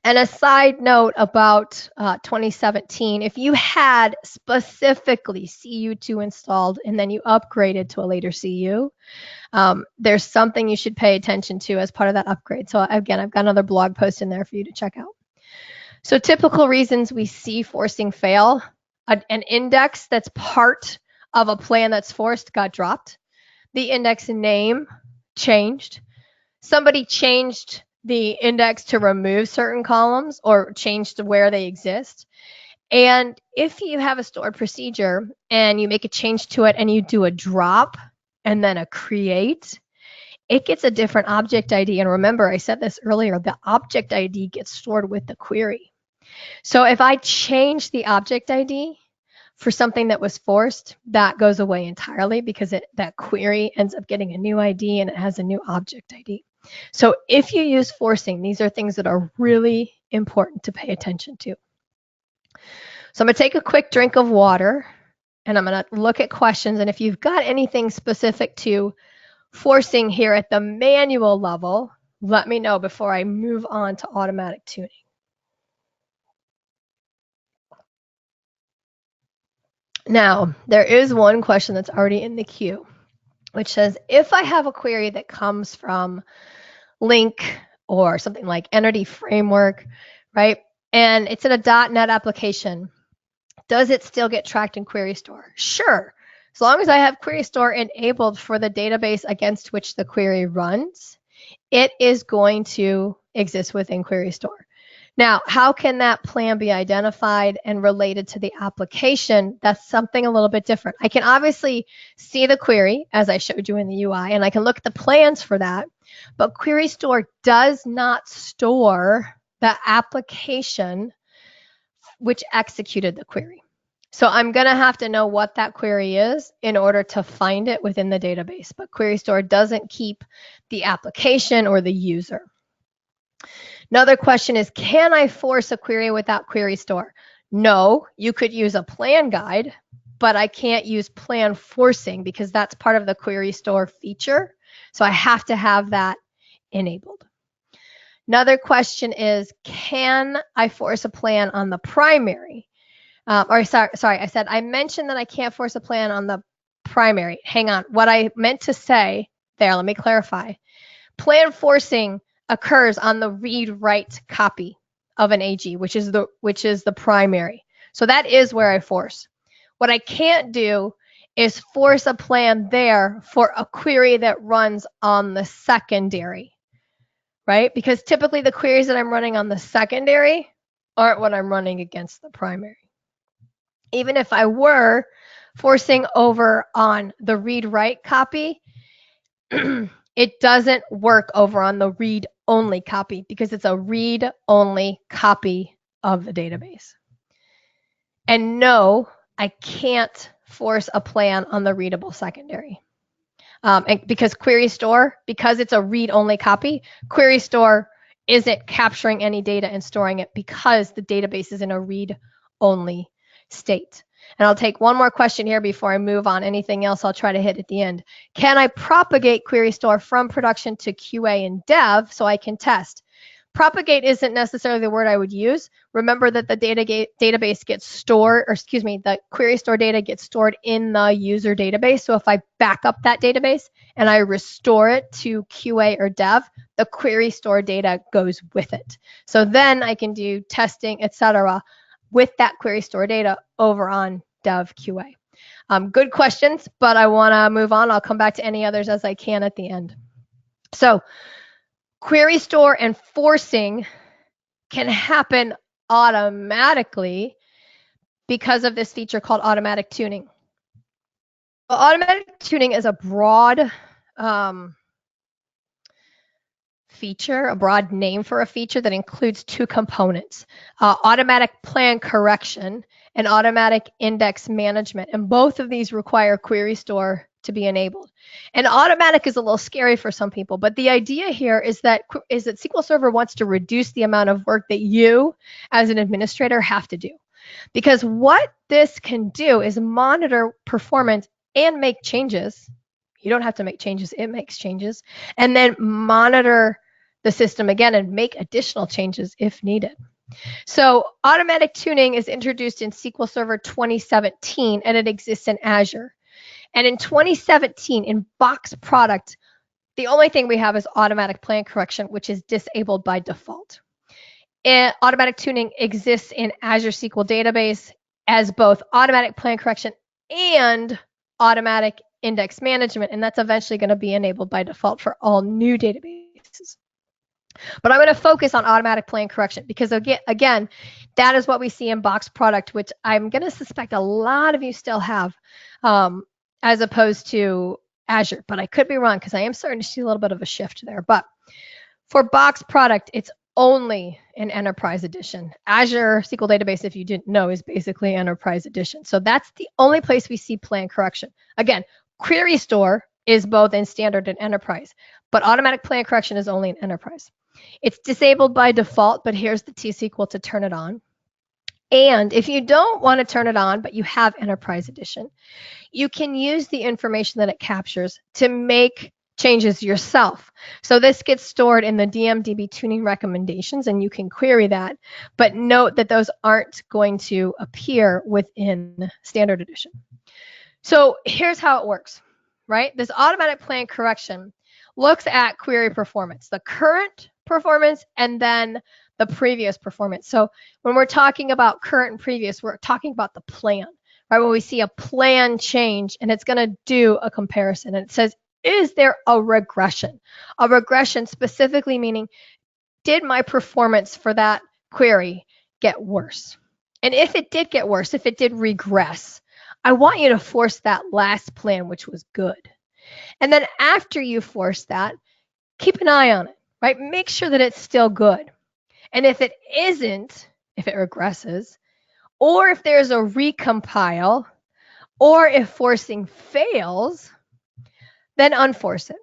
B: And a side note about 2017, if you had specifically CU2 installed and then you upgraded to a later CU, there's something you should pay attention to as part of that upgrade. So again, I've got another blog post in there for you to check out. So typical reasons we see forcing fail: an index that's part of a plan that's forced got dropped. The index name changed. Somebody changed the index to remove certain columns or changed where they exist. And if you have a stored procedure and you make a change to it and you do a drop and then a create, it gets a different object ID. And remember, I said this earlier, the object ID gets stored with the query. So if I change the object ID for something that was forced, that goes away entirely because that query ends up getting a new ID and it has a new object ID. So if you use forcing, these are things that are really important to pay attention to. So I'm going to take a quick drink of water and I'm going to look at questions. And if you've got anything specific to forcing here at the manual level, let me know before I move on to automatic tuning. Now, there is one question that's already in the queue, which says, if I have a query that comes from Link or something like Entity Framework, right, and it's in a .NET application, does it still get tracked in Query Store? Sure. As long as I have Query Store enabled for the database against which the query runs, it is going to exist within Query Store. Now, how can that plan be identified and related to the application? That's something a little bit different. I can obviously see the query as I showed you in the UI, and I can look at the plans for that, but Query Store does not store the application which executed the query. So I'm going to have to know what that query is in order to find it within the database, but Query Store doesn't keep the application or the user. Another question is, can I force a query without Query Store? No, you could use a plan guide, but I can't use plan forcing because that's part of the Query Store feature. So I have to have that enabled. Another question is, can I force a plan on the primary? I said I mentioned that I can't force a plan on the primary. Hang on, what I meant to say there, let me clarify. Plan forcing occurs on the read-write copy of an AG, which is the primary. So that is where I force. What I can't do is force a plan there for a query that runs on the secondary, right? Because typically the queries that I'm running on the secondary aren't what I'm running against the primary. Even if I were forcing over on the read-write copy, it doesn't work over on the read-only copy because it's a read-only copy of the database. And no, I can't force a plan on the readable secondary. And because Query Store, because it's a read-only copy, Query Store isn't capturing any data and storing it because the database is in a read-only state. And I'll take one more question here before I move on. Anything else I'll try to hit at the end. Can I propagate Query Store from production to QA and dev so I can test? Propagate isn't necessarily the word I would use. Remember that the database gets stored, or excuse me, the Query Store data gets stored in the user database. So if I back up that database and I restore it to QA or dev, the Query Store data goes with it. So then I can do testing, etc., with that Query Store data over on dev QA. Good questions, but I want to move on. I'll come back to any others as I can at the end. So query store and forcing can happen automatically because of this feature called automatic tuning. Well, automatic tuning is a broad feature, a broad name for a feature that includes two components, automatic plan correction and automatic index management. And both of these require query store to be enabled. And automatic is a little scary for some people, but the idea here is that SQL Server wants to reduce the amount of work that you as an administrator have to do. Because what this can do is monitor performance and make changes. You don't have to make changes, it makes changes, and then monitor the system again and make additional changes if needed. So automatic tuning is introduced in SQL Server 2017, and it exists in Azure. And in 2017, in Box product, the only thing we have is automatic plan correction, which is disabled by default. And automatic tuning exists in Azure SQL Database as both automatic plan correction and automatic index management, and that's eventually going to be enabled by default for all new databases. But I'm going to focus on automatic plan correction because, again, that is what we see in Box product, which I'm going to suspect a lot of you still have as opposed to Azure. But I could be wrong because I am starting to see a little bit of a shift there. But for Box product, it's only in Enterprise Edition. Azure SQL Database, if you didn't know, is basically Enterprise Edition. So that's the only place we see plan correction. Again, query store is both in Standard and Enterprise, but automatic plan correction is only in Enterprise. It's disabled by default, but here's the T-SQL to turn it on. And if you don't want to turn it on, but you have Enterprise Edition, you can use the information that it captures to make changes yourself. So this gets stored in the DMDB tuning recommendations, and you can query that. But note that those aren't going to appear within Standard Edition. So here's how it works, right? This automatic plan correction looks at query performance, the current performance, and then the previous performance. So when we're talking about current and previous, we're talking about the plan, right? When we see a plan change, and it's going to do a comparison, and it says, is there a regression? A regression specifically meaning, did my performance for that query get worse? And if it did get worse, if it did regress, I want you to force that last plan, which was good. And then after you force that, keep an eye on it, right? Make sure that it's still good. And if it isn't, if it regresses, or if there's a recompile, or if forcing fails, then unforce it.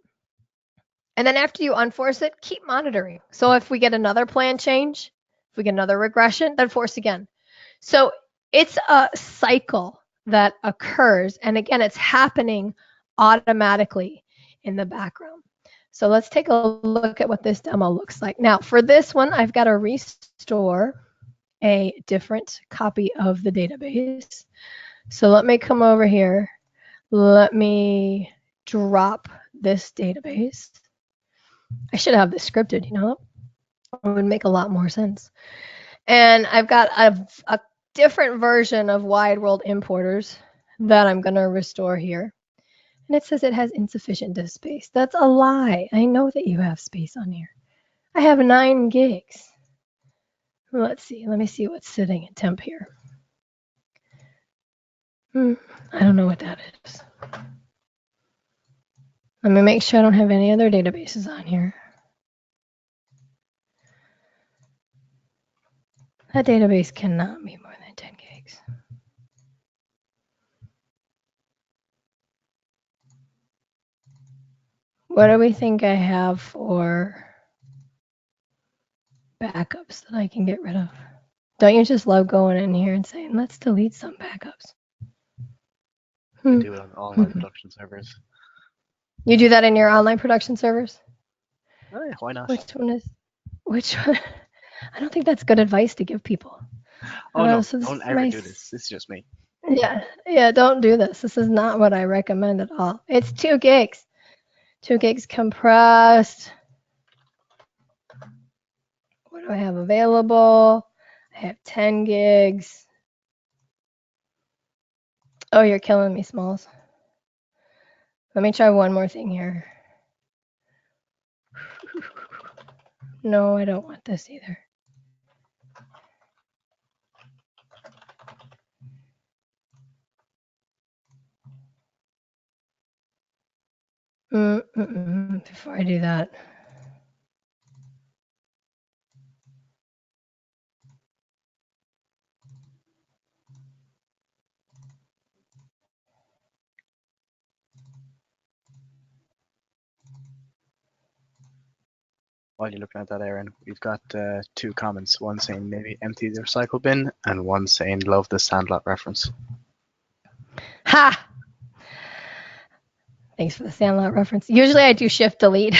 B: And then after you unforce it, keep monitoring. So if we get another plan change, if we get another regression, then force again. So it's a cycle that occurs. And again, it's happening automatically in the background. So let's take a look at what this demo looks like. Now, for this one, I've got to restore a different copy of the database. So let me come over here. Let me drop this database. I should have this scripted, you know, it would make a lot more sense. And I've got a different version of wide world importers that I'm going to restore here. And it says it has insufficient disk space. That's a lie. I know that you have space on here. I have 9 gigs. Let's see. Let me see what's sitting in temp here. I don't know what that is. Let me make sure I don't have any other databases on here. That database cannot be more than 10 gigs. What do we think I have for backups that I can get rid of? Don't you just love going in here and saying, let's delete some backups?
C: I do it on online production servers.
B: You do that in your online production servers?
C: Oh, yeah, why not?
B: Which one? I don't think that's good advice to give people.
C: Oh, no, so don't ever do this. This is just me.
B: Yeah, don't do this. This is not what I recommend at all. It's 2 gigs. 2 gigs compressed. What do I have available? I have 10 gigs. Oh, you're killing me, Smalls. Let me try one more thing here. No, I don't want this either. Before I do that.
C: While you're looking at that, Aaron, we've got 2 comments. One saying maybe empty the recycle bin, and one saying love the Sandlot reference.
B: Ha! Thanks for the Sandlot reference. Usually I do shift delete.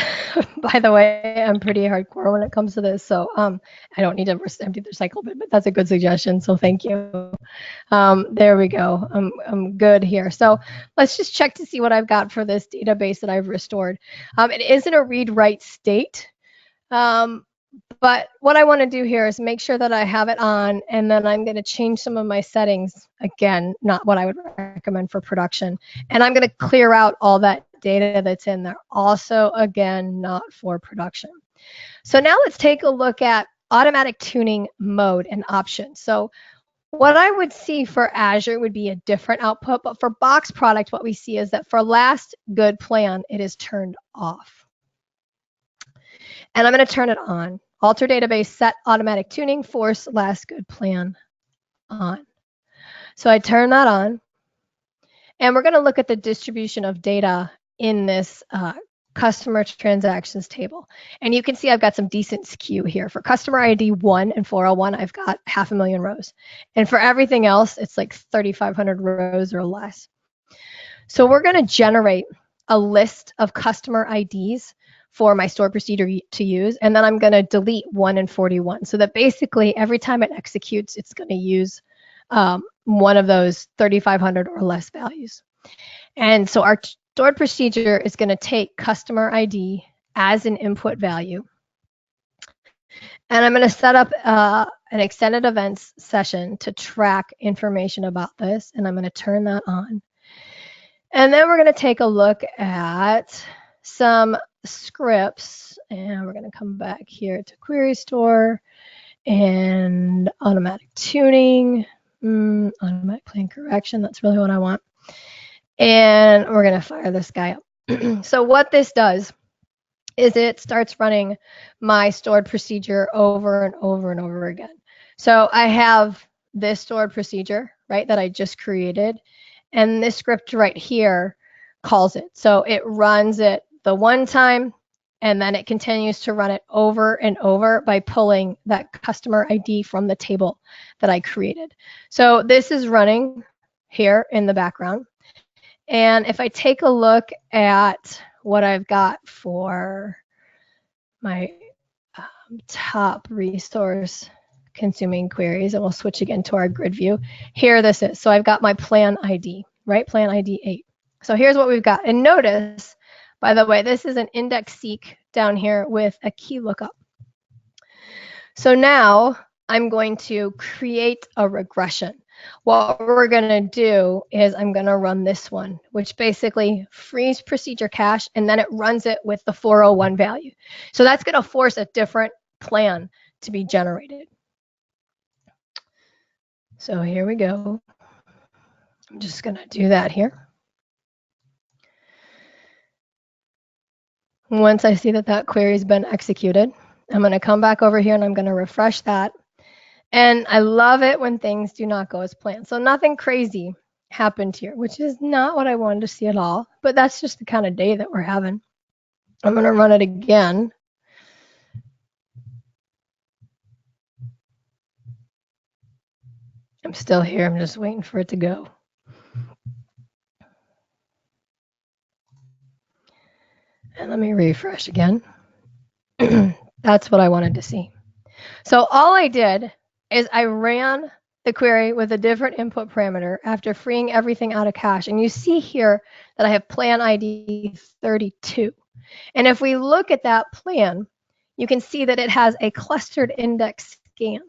B: By the way, I'm pretty hardcore when it comes to this, so I don't need to empty the recycle bin, but that's a good suggestion, so thank you. There we go. I'm good here. So let's just check to see what I've got for this database that I've restored. It is in a read-write state. But what I want to do here is make sure that I have it on, and then I'm going to change some of my settings. Again, not what I would recommend for production. And I'm going to clear out all that data that's in there. Also, again, not for production. So now let's take a look at automatic tuning mode and options. So what I would see for Azure would be a different output, but for Box Product, what we see is that for last good plan, it is turned off. And I'm going to turn it on. Alter database, set automatic tuning, force last good plan on. So I turn that on. And we're going to look at the distribution of data in this customer transactions table. And you can see I've got some decent skew here. For customer ID 1 and 401, I've got 500,000 rows. And for everything else, it's like 3,500 rows or less. So we're going to generate a list of customer IDs for my stored procedure to use, and then I'm going to delete 1 and 41, so that basically every time it executes, it's going to use one of those 3,500 or less values. And so our stored procedure is going to take customer ID as an input value, and I'm going to set up an extended events session to track information about this, and I'm going to turn that on. And then we're going to take a look at some scripts, and we're going to come back here to query store and automatic tuning, automatic plan correction. That's really what I want. And we're going to fire this guy up. So what this does is it starts running my stored procedure over and over and over again. So I have this stored procedure, right, that I just created, and this script right here calls it. So it runs it the one time, and then it continues to run it over and over by pulling that customer ID from the table that I created. So this is running here in the background. And if I take a look at what I've got for my top resource consuming queries, and we'll switch again to our grid view. Here this is. So I've got my plan ID, right? Plan ID 8. So here's what we've got. And notice, by the way, this is an index seek down here with a key lookup. So now I'm going to create a regression. What we're going to do is I'm going to run this one, which basically frees procedure cache, and then it runs it with the 401 value. So that's going to force a different plan to be generated. So here we go. I'm just going to do that here. Once I see that that query has been executed, I'm going to come back over here and I'm going to refresh that. And I love it when things do not go as planned. So nothing crazy happened here, which is not what I wanted to see at all. But that's just the kind of day that we're having. I'm going to run it again. I'm still here. I'm just waiting for it to go. And let me refresh again. That's what I wanted to see. So all I did is I ran the query with a different input parameter after freeing everything out of cache. And you see here that I have plan ID 32. And if we look at that plan, you can see that it has a clustered index scan.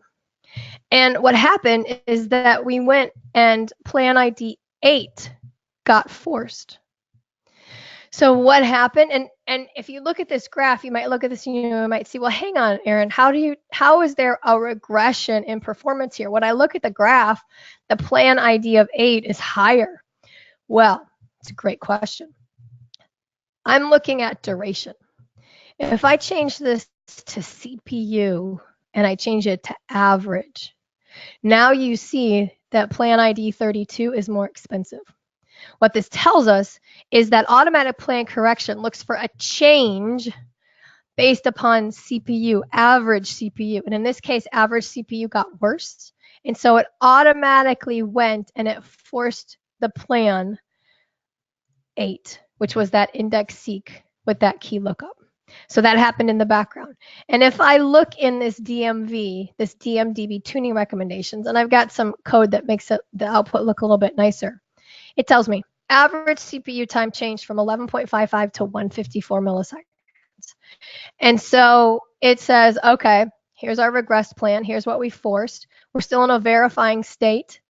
B: And what happened is that we went and plan ID 8 got forced. So what happened? And if you look at this graph, you might look at this and you might see, well, hang on, Erin, how is there a regression in performance here? When I look at the graph, the plan ID of 8 is higher. Well, it's a great question. I'm looking at duration. If I change this to CPU and I change it to average, now you see that plan ID 32 is more expensive. What this tells us is that automatic plan correction looks for a change based upon CPU, average CPU. And in this case, average CPU got worse. And so it automatically went and it forced the plan 8, which was that index seek with that key lookup. So that happened in the background. And if I look in this DMV, this DMDB tuning recommendations, and I've got some code that makes the output look a little bit nicer, it tells me average CPU time changed from 11.55 to 154 milliseconds. And so it says, okay, here's our regress plan. Here's what we forced. We're still in a verifying state.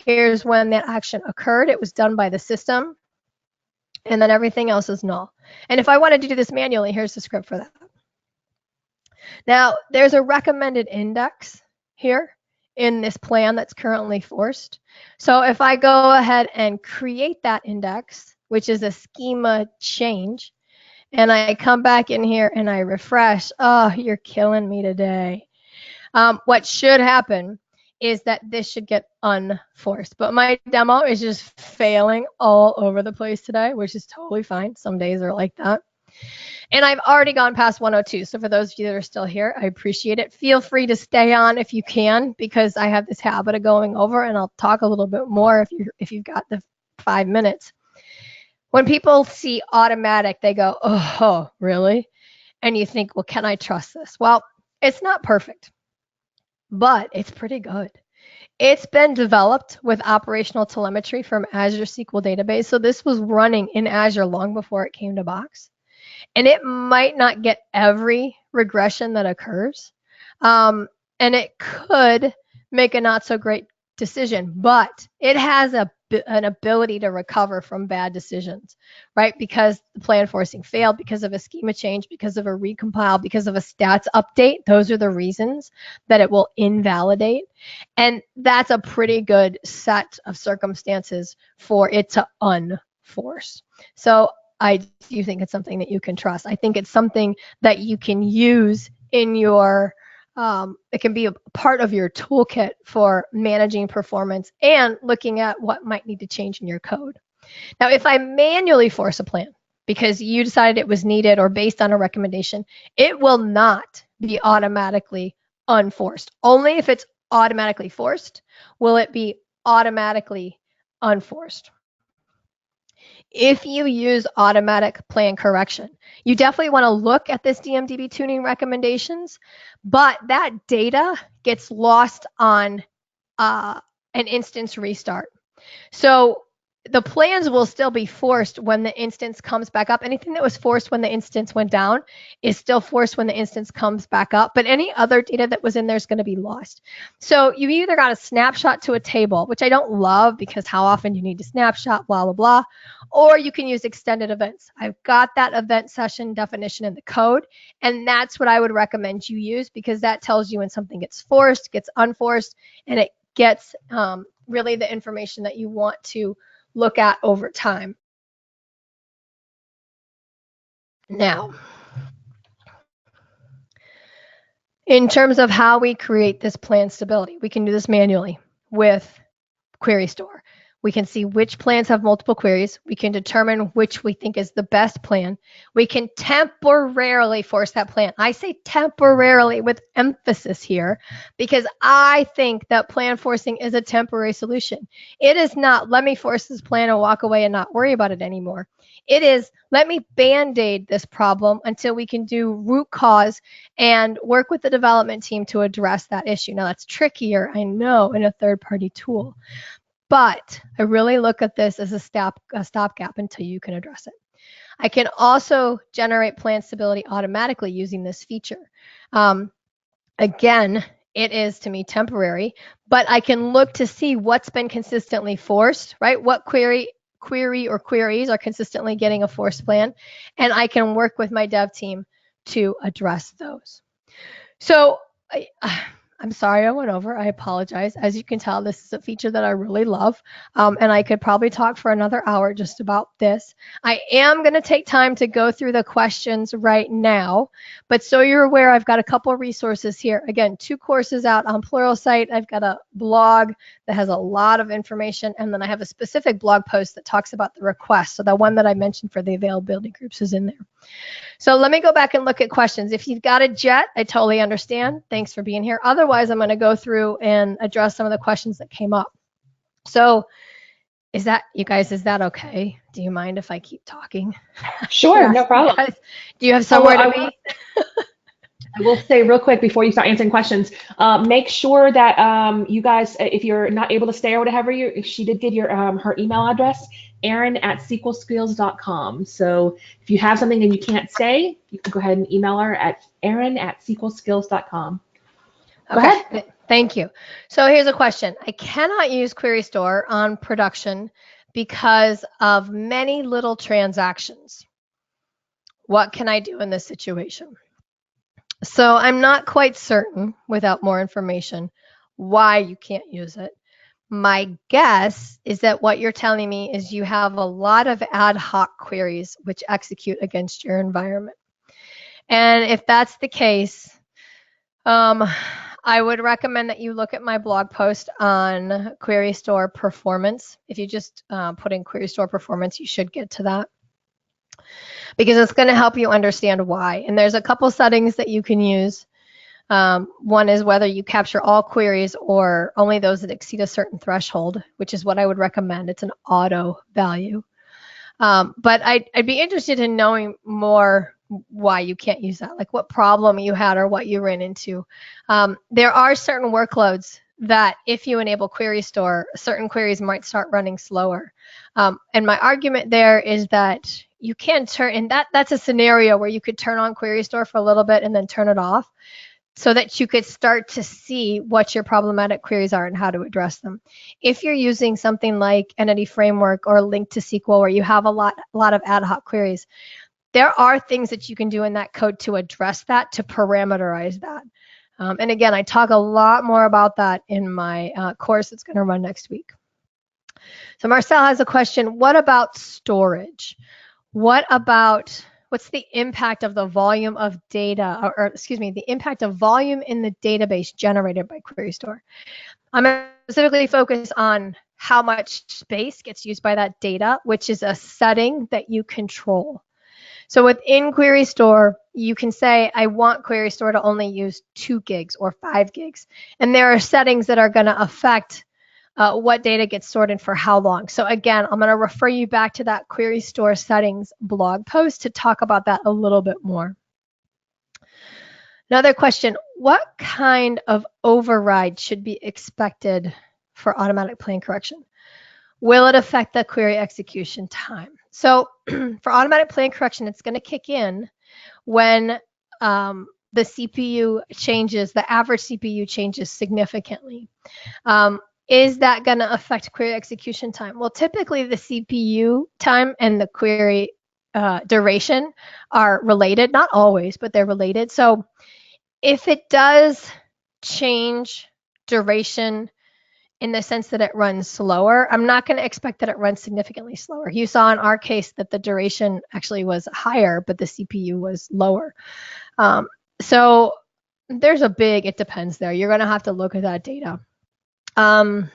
B: Here's when that action occurred. It was done by the system. And then everything else is null. And if I wanted to do this manually, here's the script for that. Now, there's a recommended index here in this plan that's currently forced. So if I go ahead and create that index, which is a schema change, and I come back in here and I refresh, oh, you're killing me today. What should happen is that this should get unforced. But my demo is just failing all over the place today, which is totally fine. Some days are like that. And I've already gone past 102. So for those of you that are still here, I appreciate it. Feel free to stay on if you can, because I have this habit of going over, and I'll talk a little bit more if you've got the 5 minutes. When people see automatic, they go, oh, really? And you think, well, can I trust this? Well, it's not perfect, but it's pretty good. It's been developed with operational telemetry from Azure SQL Database. So this was running in Azure long before it came to Box. And it might not get every regression that occurs. And it could make a not so great decision, but it has an ability to recover from bad decisions, right? Because the plan forcing failed, because of a schema change, because of a recompile, because of a stats update. Those are the reasons that it will invalidate. And that's a pretty good set of circumstances for it to unforce. So I do think it's something that you can trust. I think it's something that you can use in your it can be a part of your toolkit for managing performance and looking at what might need to change in your code. Now, if I manually force a plan because you decided it was needed or based on a recommendation, it will not be automatically unforced. Only if it's automatically forced will it be automatically unforced. If you use automatic plan correction, you definitely want to look at this DMDB tuning recommendations, but that data gets lost on an instance restart. So the plans will still be forced when the instance comes back up. Anything that was forced when the instance went down is still forced when the instance comes back up, but any other data that was in there is going to be lost. So you either got a snapshot to a table, which I don't love because how often you need to snapshot, blah, blah, blah, or you can use extended events. I've got that event session definition in the code, and that's what I would recommend you use because that tells you when something gets forced, gets unforced, and it gets really the information that you want to look at over time. Now, in terms of how we create this plan stability, we can do this manually with Query Store. We can see which plans have multiple queries. We can determine which we think is the best plan. We can temporarily force that plan. I say temporarily with emphasis here because I think that plan forcing is a temporary solution. It is not, let me force this plan and walk away and not worry about it anymore. It is, let me band-aid this problem until we can do root cause and work with the development team to address that issue. Now, that's trickier, I know, in a third-party tool. But I really look at this as a stopgap until you can address it. I can also generate plan stability automatically using this feature. Again, it is to me temporary, but I can look to see what's been consistently forced, right? What query or queries are consistently getting a forced plan, and I can work with my dev team to address those. So I'm sorry I went over. I apologize. As you can tell, this is a feature that I really love, and I could probably talk for another hour just about this. I am going to take time to go through the questions right now, but so you're aware, I've got a couple resources here. Again, 2 courses out on Pluralsight. I've got a blog that has a lot of information, and then I have a specific blog post that talks about the request. So the one that I mentioned for the availability groups is in there. So let me go back and look at questions. If you've got a jet, I totally understand. Thanks for being here. Otherwise, I'm going to go through and address some of the questions that came up. So is that, you guys, is that okay? Do you mind if I keep talking?
A: Sure, no problem.
B: Do you have somewhere to be?
A: I will say real quick before you start answering questions, make sure that you guys, if you're not able to stay or whatever, she did give your her email address, Erin@SQLskills.com. So if you have something and you can't stay, you can go ahead and email her at Erin@SQLskills.com. Go ahead.
B: Thank you. So here's a question. I cannot use Query Store on production because of many little transactions. What can I do in this situation? So I'm not quite certain, without more information, why you can't use it. My guess is that what you're telling me is you have a lot of ad hoc queries which execute against your environment. And if that's the case, I would recommend that you look at my blog post on Query Store performance. If you just put in Query Store performance, you should get to that, because it's going to help you understand why. And there's a couple settings that you can use. One is whether you capture all queries or only those that exceed a certain threshold, which is what I would recommend. It's an auto value. But I'd be interested in knowing more why you can't use that, like what problem you had or what you ran into. There are certain workloads that if you enable Query Store, certain queries might start running slower. And my argument there is that you can turn, and that's a scenario where you could turn on Query Store for a little bit and then turn it off, so that you could start to see what your problematic queries are and how to address them. If you're using something like Entity Framework or Link to SQL, where you have a lot of ad hoc queries, there are things that you can do in that code to address that, to parameterize that. And again, I talk a lot more about that in my course that's going to run next week. So Marcel has a question. What about storage? What's the impact of the volume of data, or excuse me, the impact of volume in the database generated by Query Store? I'm specifically focused on how much space gets used by that data, which is a setting that you control. So within Query Store, you can say, I want Query Store to only use 2 gigs or 5 gigs. And there are settings that are going to affect what data gets stored and for how long. So again, I'm going to refer you back to that Query Store settings blog post to talk about that a little bit more. Another question, what kind of override should be expected for automatic plan correction? Will it affect the query execution time? So for automatic plan correction, it's going to kick in when the CPU changes, the average CPU changes significantly. Is that going to affect query execution time? Well, typically the CPU time and the query duration are related. Not always, but they're related. So if it does change duration in the sense that it runs slower, I'm not going to expect that it runs significantly slower. You saw in our case that the duration actually was higher, but the CPU was lower. So there's a big, it depends there. You're going to have to look at that data. And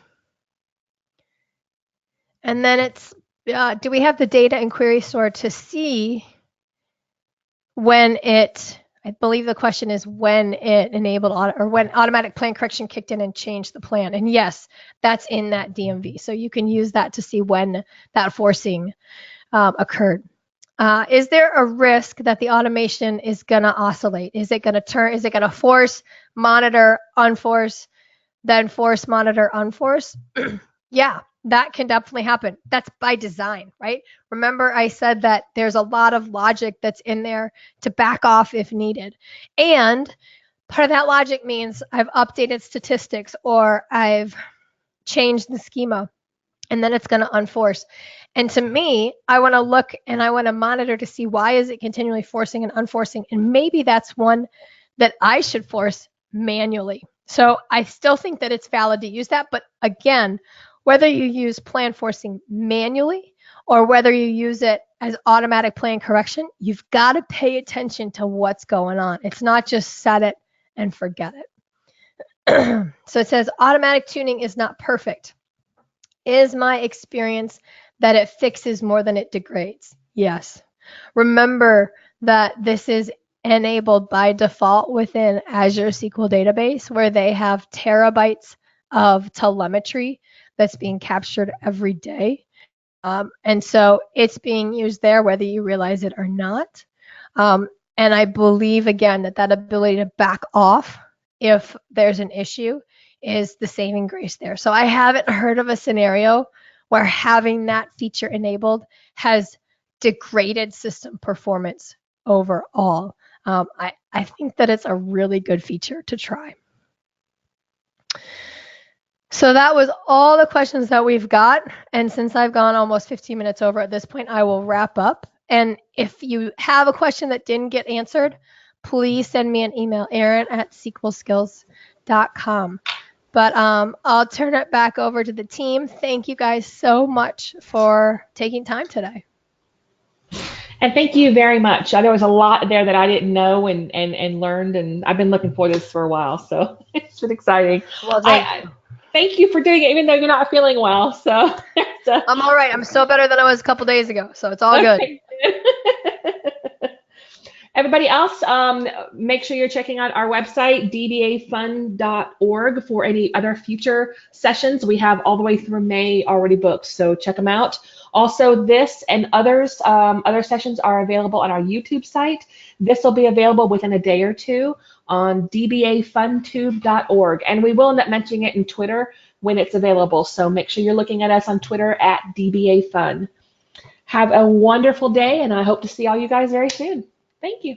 B: then it's, do we have the data in Query Store to see when it, I believe the question is when it enabled, or when automatic plan correction kicked in and changed the plan. And yes, that's in that DMV. So you can use that to see when that forcing occurred. Is there a risk that the automation is going to oscillate? Is it going to turn, is it going to force, monitor, unforce, then force, monitor, unforce? Yeah, that can definitely happen. That's by design, right? Remember I said that there's a lot of logic that's in there to back off if needed. And part of that logic means I've updated statistics or I've changed the schema, and then it's going to unforce. And to me, I want to look and I want to monitor to see why is it continually forcing and unforcing, and maybe that's one that I should force manually. So I still think that it's valid to use that, but again, whether you use plan forcing manually or whether you use it as automatic plan correction, you've got to pay attention to what's going on. It's not just set it and forget it. So it says automatic tuning is not perfect. Is my experience that it fixes more than it degrades? Yes. Remember that this is enabled by default within Azure SQL Database, where they have terabytes of telemetry that's being captured every day. And so it's being used there whether you realize it or not. And I believe, again, that ability to back off if there's an issue is the saving grace there. So I haven't heard of a scenario where having that feature enabled has degraded system performance overall. I think that it's a really good feature to try. So that was all the questions that we've got. And since I've gone almost 15 minutes over at this point, I will wrap up. And if you have a question that didn't get answered, please send me an email, Erin@SQLskills.com. But I'll turn it back over to the team. Thank you guys so much for taking time today.
A: And thank you very much. There was a lot there that I didn't know and learned, and I've been looking for this for a while, so it's been exciting.
B: Well,
A: thank you for doing it, even though you're not feeling well. So
B: I'm all right. I'm still better than I was a couple days ago, so it's all good.
A: Everybody else, make sure you're checking out our website, dbafun.org, for any other future sessions. We have all the way through May already booked, so check them out. Also, this and others, other sessions are available on our YouTube site. This will be available within a day or two on dbafuntube.org, and we will end up mentioning it in Twitter when it's available. So make sure you're looking at us on Twitter @dbafun. Have a wonderful day, and I hope to see all you guys very soon. Thank you.